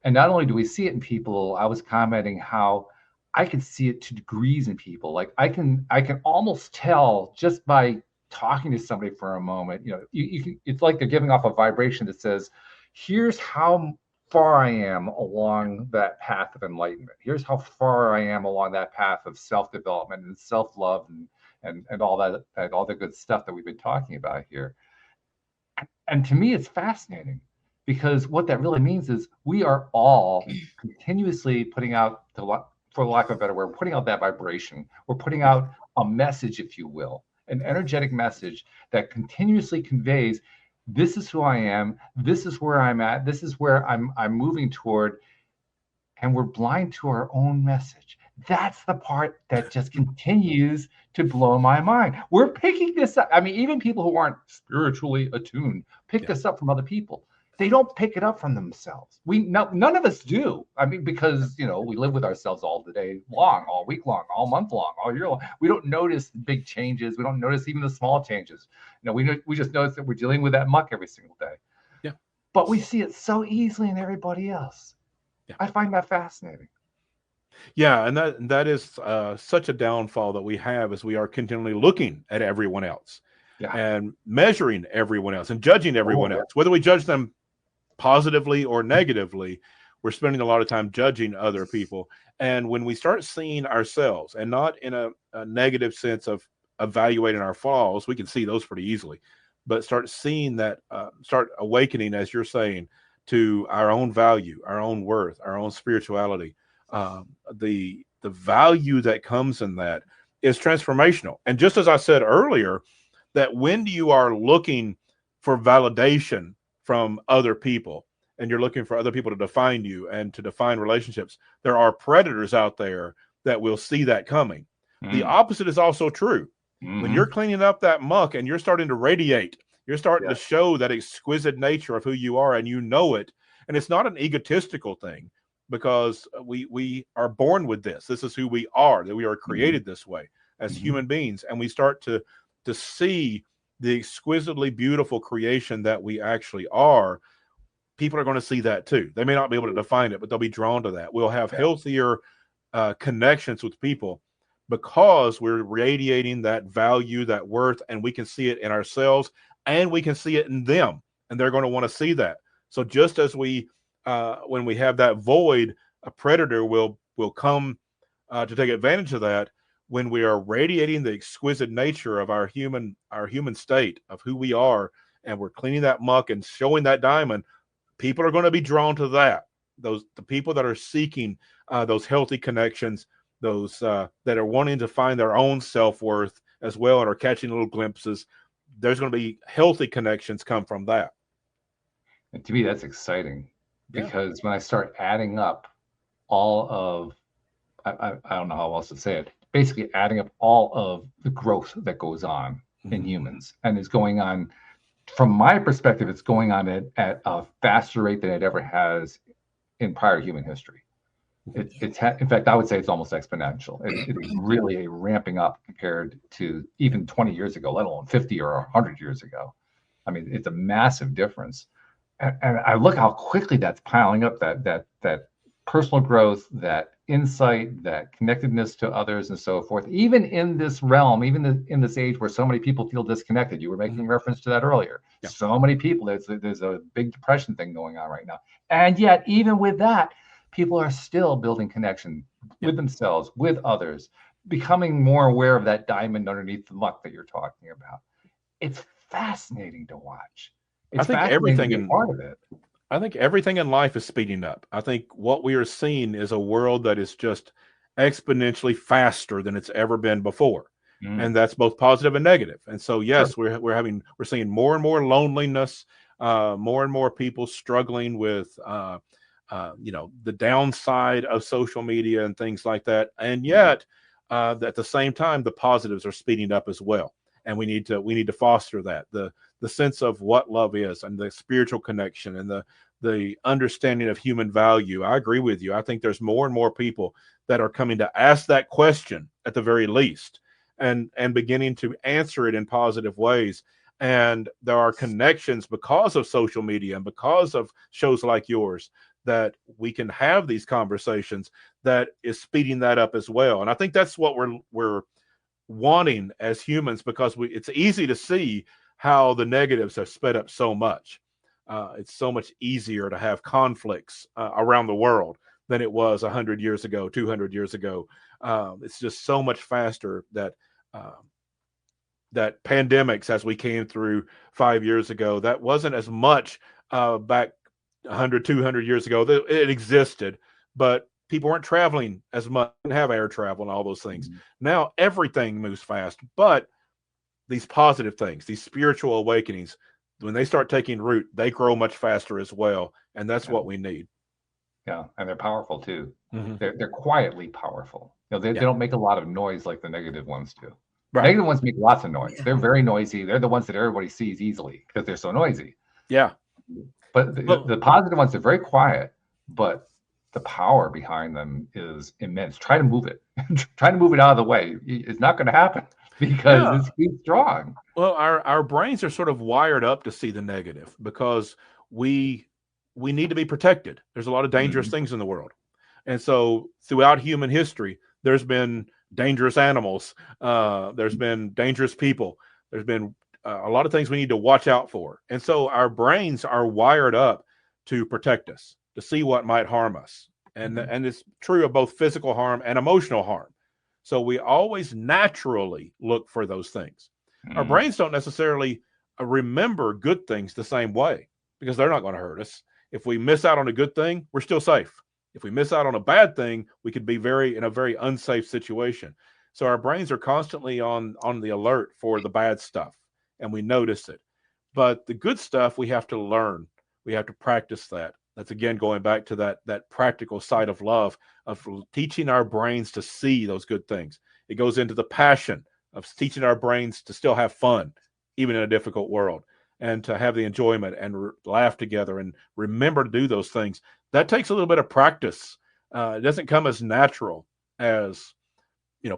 And not only do we see it in people, I was commenting how I can see it to degrees in people. Like I can almost tell just by talking to somebody for a moment, you can, it's like they're giving off a vibration that says, here's how far I am along that path of enlightenment. Here's how far I am along that path of self-development and self-love and all that, all the good stuff that we've been talking about here. And to me, it's fascinating because what that really means is we are all continuously putting out, for lack of a better word, putting out that vibration. We're putting out a message, if you will, an energetic message that continuously conveys, this is who I am, this is where I'm at, this is where I'm moving toward, and we're blind to our own message. That's the part that just continues to blow my mind. We're picking this up. I mean, even people who aren't spiritually attuned pick this up from other people. They don't pick it up from themselves. None of us do. I mean, because we live with ourselves all the day long, all week long, all month long, all year long. We don't notice big changes. We don't notice even the small changes. We just notice that we're dealing with that muck every single day. Yeah. But we see it so easily in everybody else. Yeah. I find that fascinating. Yeah, and that is such a downfall that we have as we are continually looking at everyone else and measuring everyone else and judging everyone else. Whether we judge them positively or negatively, we're spending a lot of time judging other people. And when we start seeing ourselves, and not in a negative sense of evaluating our flaws, we can see those pretty easily, but start seeing that, start awakening, as you're saying, to our own value, our own worth, our own spirituality. The value that comes in that is transformational. And just as I said earlier, that when you are looking for validation from other people and you're looking for other people to define you and to define relationships, there are predators out there that will see that coming. The opposite is also true. When you're cleaning up that muck and you're starting to radiate, you're starting to show that exquisite nature of who you are, and it. And it's not an egotistical thing, because we are born with this. This is who we are, that we are created this way as human beings. And we start to see the exquisitely beautiful creation that we actually are. People are going to see that too. They may not be able to define it, but they'll be drawn to that. We'll have healthier connections with people because we're radiating that value, that worth, and we can see it in ourselves and we can see it in them. And they're going to want to see that. So just as when we have that void, a predator will come to take advantage of that. When we are radiating the exquisite nature of our human state of who we are, and we're cleaning that muck and showing that diamond, people are going to be drawn to that. The people that are seeking those healthy connections, those that are wanting to find their own self-worth as well and are catching little glimpses, there's going to be healthy connections come from that. And to me, that's exciting. Because when I start adding up all of, I don't know how else to say it, basically adding up all of the growth that goes on in humans, and is going on, from my perspective, it's going on at a faster rate than it ever has in prior human history. In fact, I would say it's almost exponential. It is really a ramping up compared to even 20 years ago, let alone 50 or 100 years ago. I mean, it's a massive difference. And I look how quickly that's piling up, that personal growth, that insight, that connectedness to others and so forth, even in this realm, even in this age where so many people feel disconnected. You were making reference to that earlier. Yeah. So many people, there's a big depression thing going on right now. And yet, even with that, people are still building connection with themselves, with others, becoming more aware of that diamond underneath the muck that you're talking about. It's fascinating to watch. It's fascinating to be a part of it. I think everything in life is speeding up. I think what we are seeing is a world that is just exponentially faster than it's ever been before. And that's both positive and negative. And so, yes, we're seeing more and more loneliness, more and more people struggling with, the downside of social media and things like that. And yet, at the same time, the positives are speeding up as well. And we need to foster that, the sense of what love is, and the spiritual connection, and the understanding of human value. I agree with you. I think there's more and more people that are coming to ask that question at the very least, and beginning to answer it in positive ways. And there are connections because of social media and because of shows like yours that we can have these conversations that is speeding that up as well. And I think that's what we're wanting as humans, because it's easy to see how the negatives have sped up so much. It's so much easier to have conflicts around the world than it was 100 years ago, 200 years ago. It's just so much faster that pandemics, as we came through 5 years ago, that wasn't as much back 100, 200 years ago. It existed, but people weren't traveling as much, didn't have air travel and all those things. Now everything moves fast, but these positive things, these spiritual awakenings, when they start taking root, they grow much faster as well. And that's what we need. Yeah. And they're powerful too. They're quietly powerful. They don't make a lot of noise like the negative ones do. Right. Negative ones make lots of noise. They're very noisy. They're the ones that everybody sees easily because they're so noisy. Yeah. But the positive ones are very quiet, but the power behind them is immense. Try to move it. Try to move it out of the way. It's not going to happen because it's too strong. Well, our brains are sort of wired up to see the negative because we need to be protected. There's a lot of dangerous things in the world. And so throughout human history, there's been dangerous animals. There's been dangerous people. There's been a lot of things we need to watch out for. And so our brains are wired up to protect us, to see what might harm us. And it's true of both physical harm and emotional harm. So we always naturally look for those things. Our brains don't necessarily remember good things the same way because they're not going to hurt us. If we miss out on a good thing, we're still safe. If we miss out on a bad thing, we could be in a very unsafe situation. So our brains are constantly on the alert for the bad stuff, and we notice it. But the good stuff, we have to learn. We have to practice that. That's, again, going back to that practical side of love, of teaching our brains to see those good things. It goes into the passion of teaching our brains to still have fun, even in a difficult world, and to have the enjoyment and laugh together and remember to do those things. That takes a little bit of practice. It doesn't come as natural as,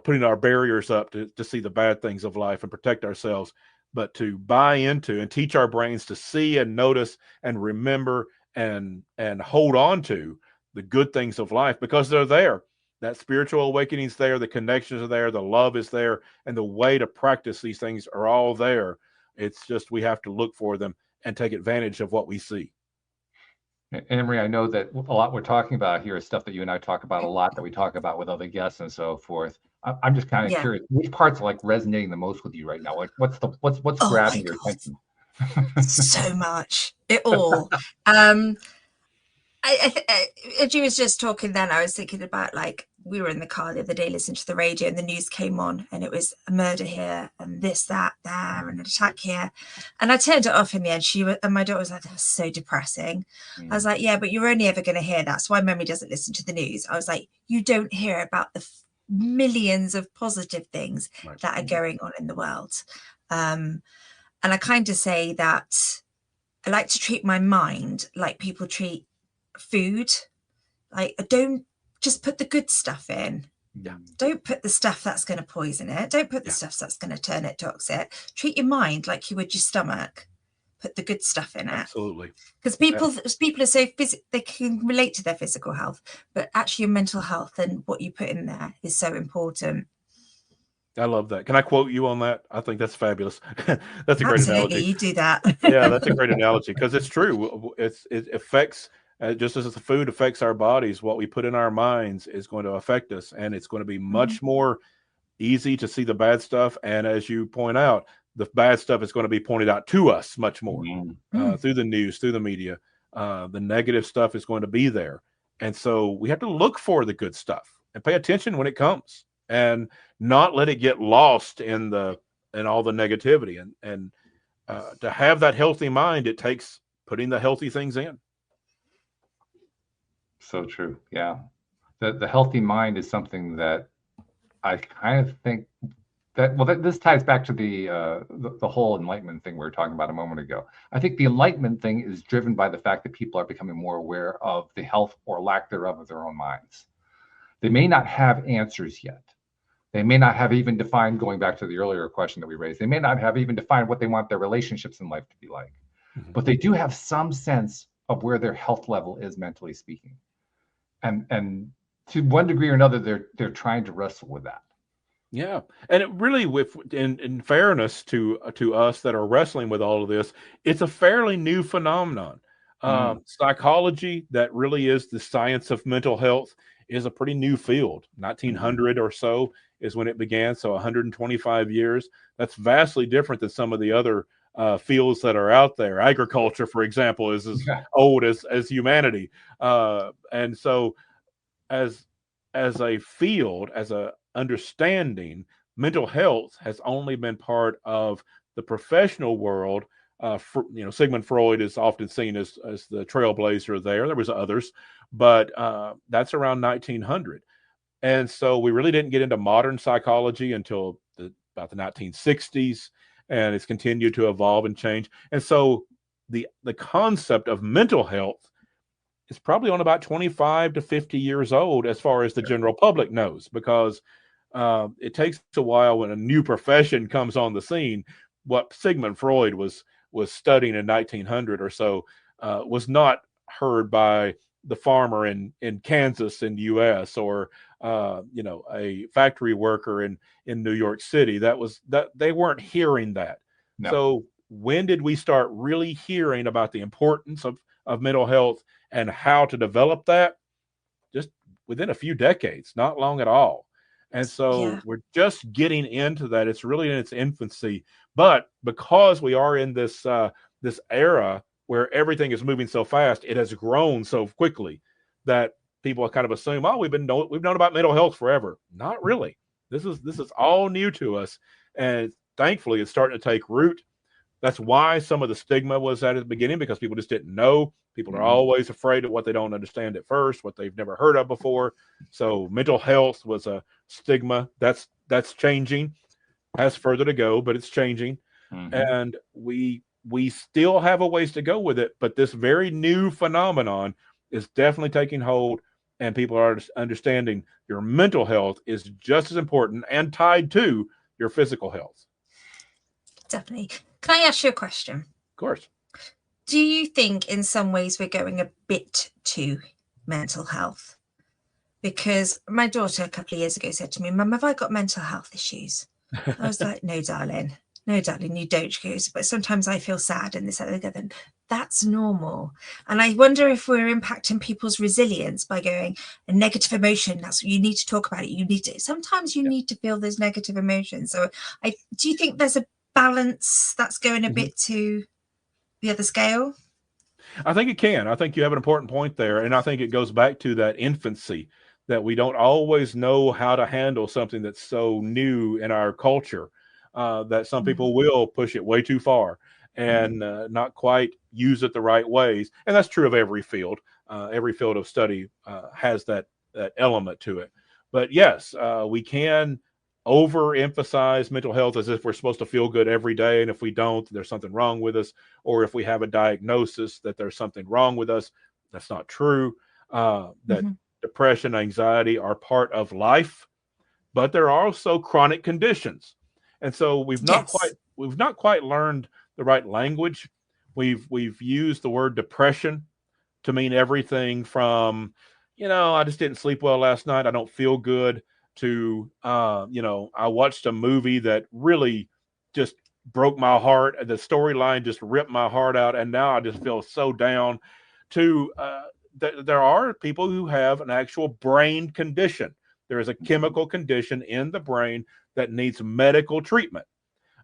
putting our barriers up to see the bad things of life and protect ourselves, but to buy into and teach our brains to see and notice and remember and hold on to the good things of life because they're there. That spiritual awakening is there, the connections are there, the love is there, and the way to practice these things are all there. It's just we have to look for them and take advantage of what we see. Anne-Marie, I know that a lot we're talking about here is stuff that you and I talk about a lot, that we talk about with other guests and so forth. I'm just kind of curious, which parts are like resonating the most with you right now? Like what's grabbing your attention? So much. It all. As you was just talking then, I was thinking about, like, we were in the car the other day listening to the radio and the news came on and it was a murder here and this, that, there, and an attack here. And I turned it off in the end. And my daughter was like, that's so depressing. I was like, yeah, but you're only ever going to hear that. That's why Mummy doesn't listen to the news. I was like, you don't hear about the millions of positive things that are going on in the world. And I kind of say that I like to treat my mind like people treat food. Like, don't just put the good stuff in. Don't put the stuff that's going to poison it. Don't put the stuff that's going to turn it toxic. Treat your mind like you would your stomach. put the good stuff in it. Absolutely. Because people are so they can relate to their physical health, but actually your mental health and what you put in there is so important. I love that. Can I quote you on that? I think that's fabulous. That's a great Absolutely, analogy. you do that. Yeah, that's a great analogy because it's true. It affects just as the food affects our bodies, what we put in our minds is going to affect us, and it's going to be much more easy to see the bad stuff. And as you point out, the bad stuff is going to be pointed out to us much more through the news, through the media. The negative stuff is going to be there, and so we have to look for the good stuff and pay attention when it comes, and not let it get lost in all the negativity. And to have that healthy mind, it takes putting the healthy things in. So true. Yeah. The healthy mind is something that I kind of think that, well, this ties back to the whole enlightenment thing we were talking about a moment ago. I think the enlightenment thing is driven by the fact that people are becoming more aware of the health or lack thereof of their own minds. They may not have answers yet. They may not have even defined, going back to the earlier question that we raised, they may not have even defined what they want their relationships in life to be like. But they do have some sense of where their health level is, mentally speaking. And to one degree or another, they're trying to wrestle with that. Yeah, and it really, in fairness to us that are wrestling with all of this, it's a fairly new phenomenon. Psychology, that really is the science of mental health, is a pretty new field. 1900 or so is when it began, so 125 years. That's vastly different than some of the other fields that are out there. Agriculture, for example, is as old as humanity, and so as a field, as a understanding, mental health has only been part of the professional world. Sigmund Freud is often seen as the trailblazer there. There was others, but that's around 1900. And so we really didn't get into modern psychology until about the 1960s, and it's continued to evolve and change. And so the concept of mental health is probably on about 25 to 50 years old as far as the general public knows, because it takes a while when a new profession comes on the scene. What Sigmund Freud was studying in 1900 or so was not heard by the farmer in Kansas in the U.S. or a factory worker in New York City. That they weren't hearing that. No. So when did we start really hearing about the importance of mental health and how to develop that? Just within a few decades, not long at all. And so we're just getting into that. It's really in its infancy, but because we are in this era where everything is moving so fast, it has grown so quickly that people kind of assume, oh, we've known about mental health forever. Not really. This is all new to us, and thankfully, it's starting to take root. That's why some of the stigma was at the beginning, because people just didn't know. People are always afraid of what they don't understand at first, what they've never heard of before. So mental health was a stigma. That's changing. Has further to go, but it's changing. And we still have a ways to go with it. But this very new phenomenon is definitely taking hold, and people are understanding your mental health is just as important and tied to your physical health. Definitely. Can I ask you a question? Of course. Do you think in some ways we're going a bit to mental health? Because my daughter a couple of years ago said to me, Mum, have I got mental health issues? I was like, no, darling, you don't. She goes, but sometimes I feel sad and this, that, and the other. That's normal. And I wonder if we're impacting people's resilience by going, a negative emotion, that's what you need to talk about it. Sometimes you need to feel those negative emotions. So do you think there's a balance that's going a bit to the other scale? I think it can. I think you have an important point there. And I think it goes back to that infancy, that we don't always know how to handle something that's so new in our culture, that some people will push it way too far and not quite use it the right ways. And that's true of every field. Every field of study has that element to it. But yes, we can overemphasize mental health as if we're supposed to feel good every day, and if we don't, there's something wrong with us. Or if we have a diagnosis that there's something wrong with us, that's not true. That depression, anxiety are part of life, but there are also chronic conditions, and so we've not quite learned the right language We've used the word depression to mean everything from, I just didn't sleep well last night, I don't feel good, to, I watched a movie that really just broke my heart. The storyline just ripped my heart out, and now I just feel so down. To there are people who have an actual brain condition. There is a chemical condition in the brain that needs medical treatment.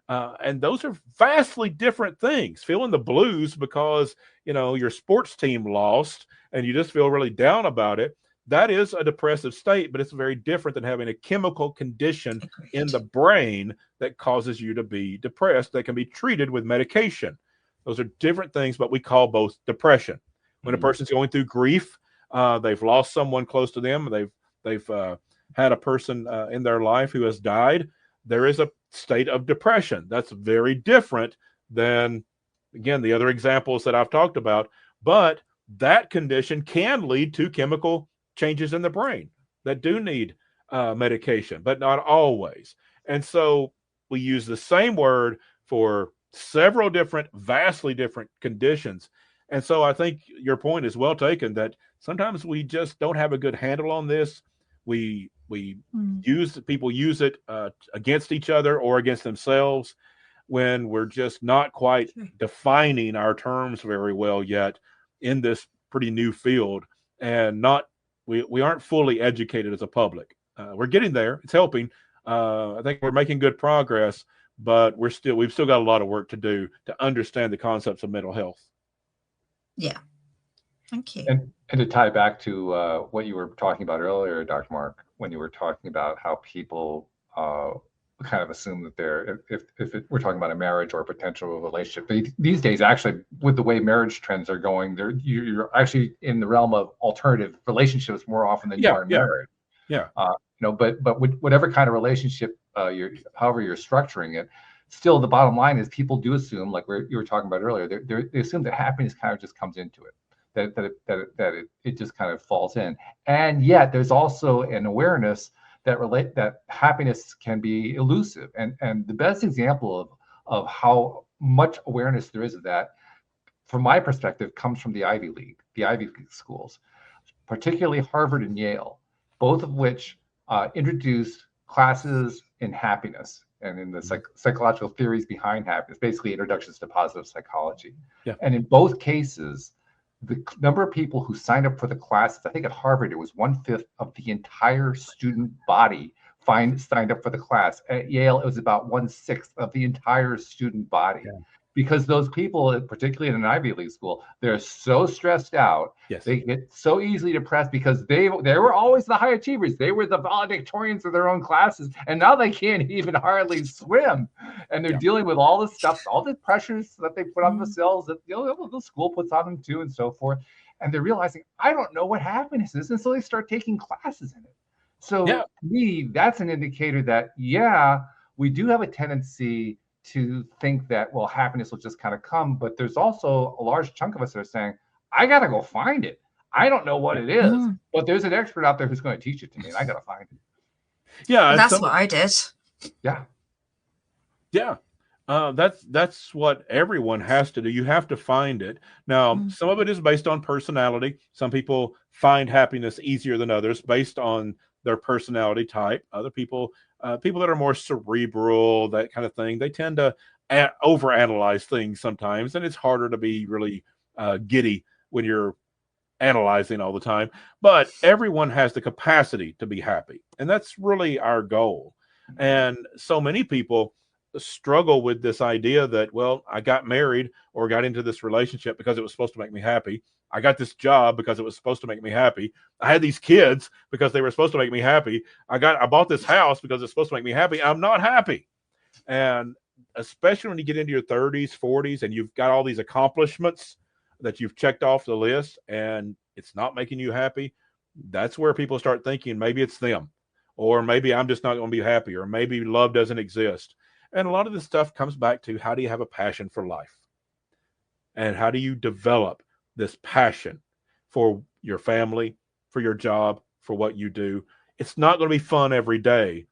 And those are vastly different things. Feeling the blues because, your sports team lost and you just feel really down about it. That is a depressive state, but it's very different than having a chemical condition in the brain that causes you to be depressed that can be treated with medication. Those are different things, but we call both depression. When a person's going through grief, they've lost someone close to them, they've had a person in their life who has died, there is a state of depression. That's very different than, again, the other examples that I've talked about. But that condition can lead to chemical changes in the brain that do need medication, but not always. And so we use the same word for several different, vastly different conditions. And so I think your point is well taken, that sometimes we just don't have a good handle on this. People use it against each other or against themselves when we're just not quite defining our terms very well yet in this pretty new field, and we aren't fully educated as a public. We're getting there. It's helping. I think we're making good progress, but we've still got a lot of work to do to understand the concepts of mental health. Yeah. Thank you. And to tie back to what you were talking about earlier, Dr. Mark, when you were talking about how people kind of assume that we're talking about a marriage or a potential relationship. These days, actually, with the way marriage trends are going, you're actually in the realm of alternative relationships more often than you are in marriage. Yeah. But whatever kind of relationship however you're structuring it, still the bottom line is people do assume, like you were talking about earlier, they assume that happiness kind of just comes into it. That it just kind of falls in, and yet there's also an awareness that happiness can be elusive, and the best example of how much awareness there is of that, from my perspective, comes from the Ivy League schools, particularly Harvard and Yale, both of which introduced classes in happiness and in the psychological theories behind happiness, basically introductions to positive psychology. Yeah. And in both cases, the number of people who signed up for the classes, I think at Harvard, it was 1/5 of the entire student body signed up for the class. At Yale, it was about 1/6 of the entire student body. Yeah. Because those people, particularly in an Ivy League school, they're so stressed out. Yes. They get so easily depressed because they were always the high achievers. They were the valedictorians of their own classes, and now they can't even hardly swim. And they're dealing with all this stuff, all the pressures that they put on themselves, that the school puts on them too, and so forth. And they're realizing, I don't know what happiness is, and so they start taking classes in it. So to me, that's an indicator that we do have a tendency to think that, well, happiness will just kind of come, but there's also a large chunk of us that are saying, I got to go find it. I don't know what it is, but there's an expert out there who's going to teach it to me, and I got to find it. Yeah. That's what I did. Yeah. Yeah. That's what everyone has to do. You have to find it. Now, some of it is based on personality. Some people find happiness easier than others based on their personality type. Other people, people that are more cerebral, that kind of thing, they tend to overanalyze things sometimes, and it's harder to be really giddy when you're analyzing all the time. But everyone has the capacity to be happy, and that's really our goal. And so many people struggle with this idea that, well, I got married or got into this relationship because it was supposed to make me happy. I got this job because it was supposed to make me happy. I had these kids because they were supposed to make me happy. I bought this house because it's supposed to make me happy. I'm not happy. And especially when you get into your 30s, 40s, and you've got all these accomplishments that you've checked off the list and it's not making you happy, that's where people start thinking maybe it's them, or maybe I'm just not going to be happy, or maybe love doesn't exist. And a lot of this stuff comes back to, how do you have a passion for life? And how do you develop this passion for your family, for your job, for what you do? It's not going to be fun every day,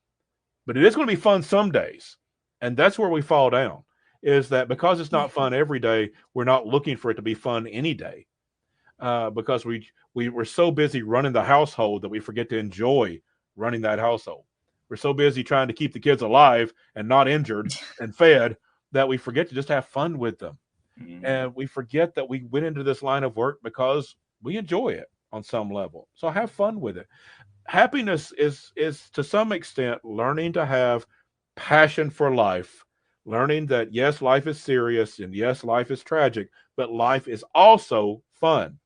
but it is going to be fun some days. And that's where we fall down. is that because it's not fun every day, we're not looking for it to be fun any day. Because we're so busy running the household that we forget to enjoy running that household. We're so busy trying to keep the kids alive and not injured and fed that we forget to just have fun with them. And we forget that we went into this line of work because we enjoy it on some level. So have fun with it. Happiness is to some extent learning to have passion for life, learning that yes, life is serious and yes, life is tragic, but life is also fun.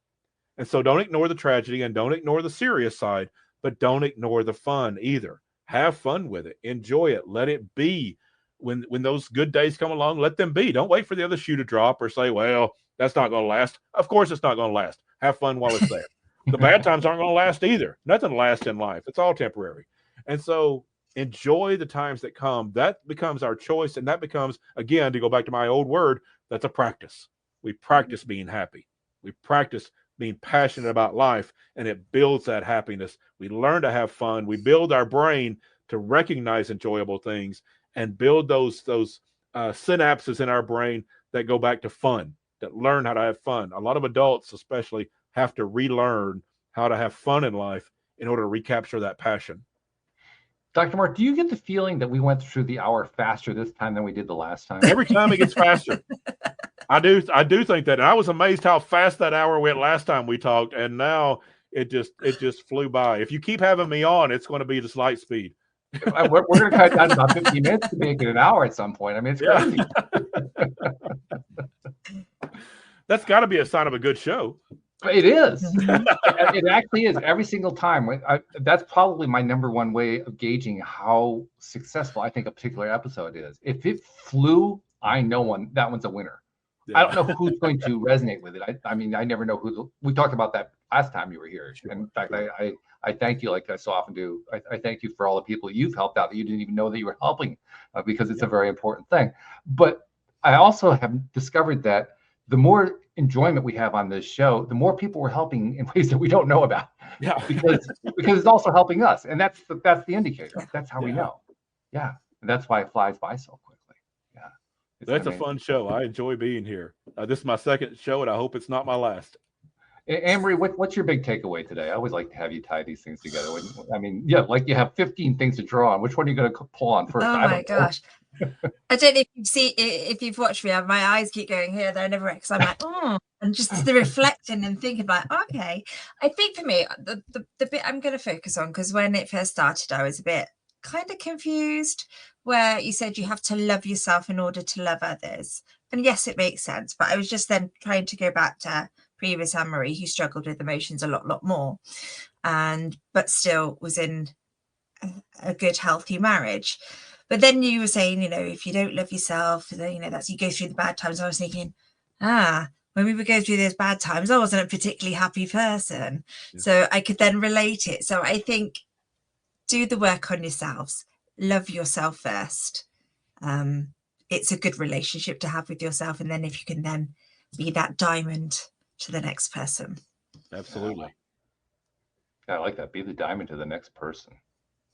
And so don't ignore the tragedy and don't ignore the serious side, but don't ignore the fun either. Have fun with it. Enjoy it. Let it be. When those good days come along, let them be. Don't wait for the other shoe to drop or say, well, that's not going to last. Of course it's not going to last. Have fun while it's there. The bad times aren't going to last either. Nothing lasts in life. It's all temporary. And so enjoy the times that come. That becomes our choice. And that becomes, again, to go back to my old word, that's a practice. We practice being happy. We practice being passionate about life, and it builds that happiness. We learn to have fun. We build our brain to recognize enjoyable things and build those synapses in our brain that go back to fun, that learn how to have fun. A lot of adults especially have to relearn how to have fun in life in order to recapture that passion. Dr. Mark, do you get the feeling that we went through the hour faster this time than we did the last time? Every time it gets faster. I do think that. And I was amazed how fast that hour went last time we talked, and now it just flew by. If you keep having me on, it's going to be just light speed. We're going to cut down about 15 minutes to make it an hour at some point. I mean, it's crazy. That's got to be a sign of a good show. It is. It actually is. Every single time. That's probably my number one way of gauging how successful I think a particular episode is. If it flew, I know that one's a winner. Yeah. I don't know who's going to resonate with it. I mean, I never know we talked about that last time you were here. Sure. And in fact, I thank you, like I so often do. I thank you for all the people you've helped out that you didn't even know that you were helping, because it's a very important thing. But I also have discovered that the more enjoyment we have on this show, the more people we're helping in ways that we don't know about. Yeah, because it's also helping us, and that's the indicator. That's how we know. Yeah, and that's why it flies by so quickly. Yeah, that's amazing. A fun show. I enjoy being here. This is my second show, and I hope it's not my last. Anne-Marie, what's your big takeaway today? I always like to have you tie these things together. I mean, yeah, like you have 15 things to draw on. Which one are you going to pull on first? Oh my gosh. I don't know if you've watched me. My eyes keep going here, there, and everywhere, because I'm like, oh, and just the reflecting and thinking like, okay. I think for me, the bit I'm going to focus on, because when it first started, I was a bit kind of confused, where you said you have to love yourself in order to love others. And yes, it makes sense. But I was just then trying to go back to previous Anne-Marie, who struggled with emotions a lot more, but still was in a good, healthy marriage. But then you were saying, if you don't love yourself, then, that's you go through the bad times. I was thinking, when we would go through those bad times, I wasn't a particularly happy person. Yeah. So I could then relate it. So I think do the work on yourselves. Love yourself first. It's a good relationship to have with yourself. And then if you can then be that diamond to the next person. Absolutely. Yeah, I like that. Be the diamond to the next person.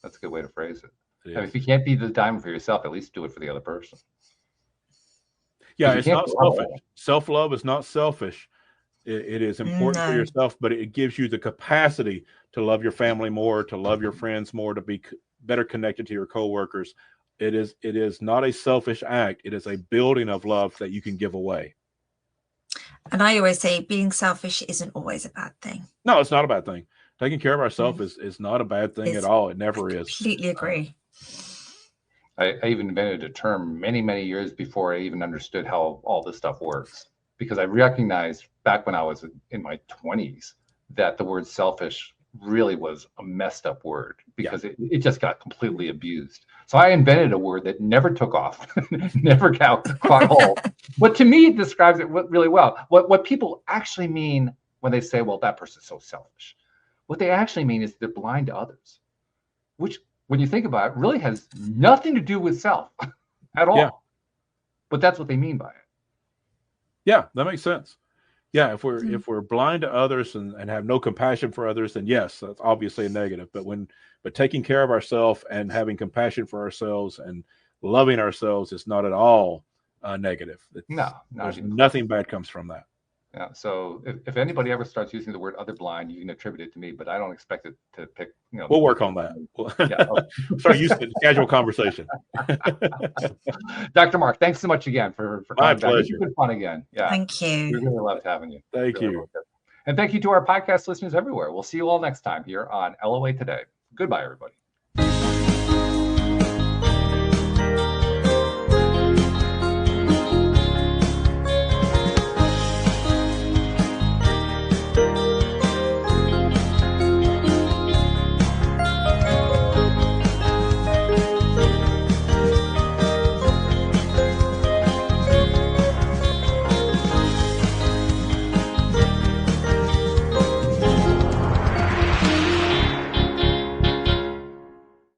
That's a good way to phrase it. I mean, if you can't be the diamond for yourself, at least do it for the other person. Yeah, it's not selfish. Self-love is not selfish. It is important for yourself, but it gives you the capacity to love your family more, to love your friends more, to be better connected to your coworkers. It is not a selfish act. It is a building of love that you can give away. And I always say being selfish isn't always a bad thing. No, it's not a bad thing. Taking care of ourselves is not a bad thing at all. It never is. Completely agree. I even invented a term many, many years before I even understood how all this stuff works, because I recognized back when I was in my 20s that the word selfish really was a messed up word, because it just got completely abused. So I invented a word that never took off, never caught hold. But to me, it describes it really well. What people actually mean when they say, well, that person's so selfish. What they actually mean is they're blind to others, which, when you think about it, really has nothing to do with self at all. Yeah. But that's what they mean by it. Yeah, that makes sense. Yeah, if we're blind to others and have no compassion for others, then yes, that's obviously a negative. But taking care of ourselves and having compassion for ourselves and loving ourselves is not at all negative. No, there's nothing bad comes from that. Yeah. So if anybody ever starts using the word otherblind, you can attribute it to me, but I don't expect it to pick. We'll work on that. Yeah. Start using it in casual conversation. Dr. Mark, thanks so much again for my pleasure. It's been fun again. Yeah. Thank you. We really loved having you. Thank you. And thank you to our podcast listeners everywhere. We'll see you all next time here on LOA Today. Goodbye, everybody.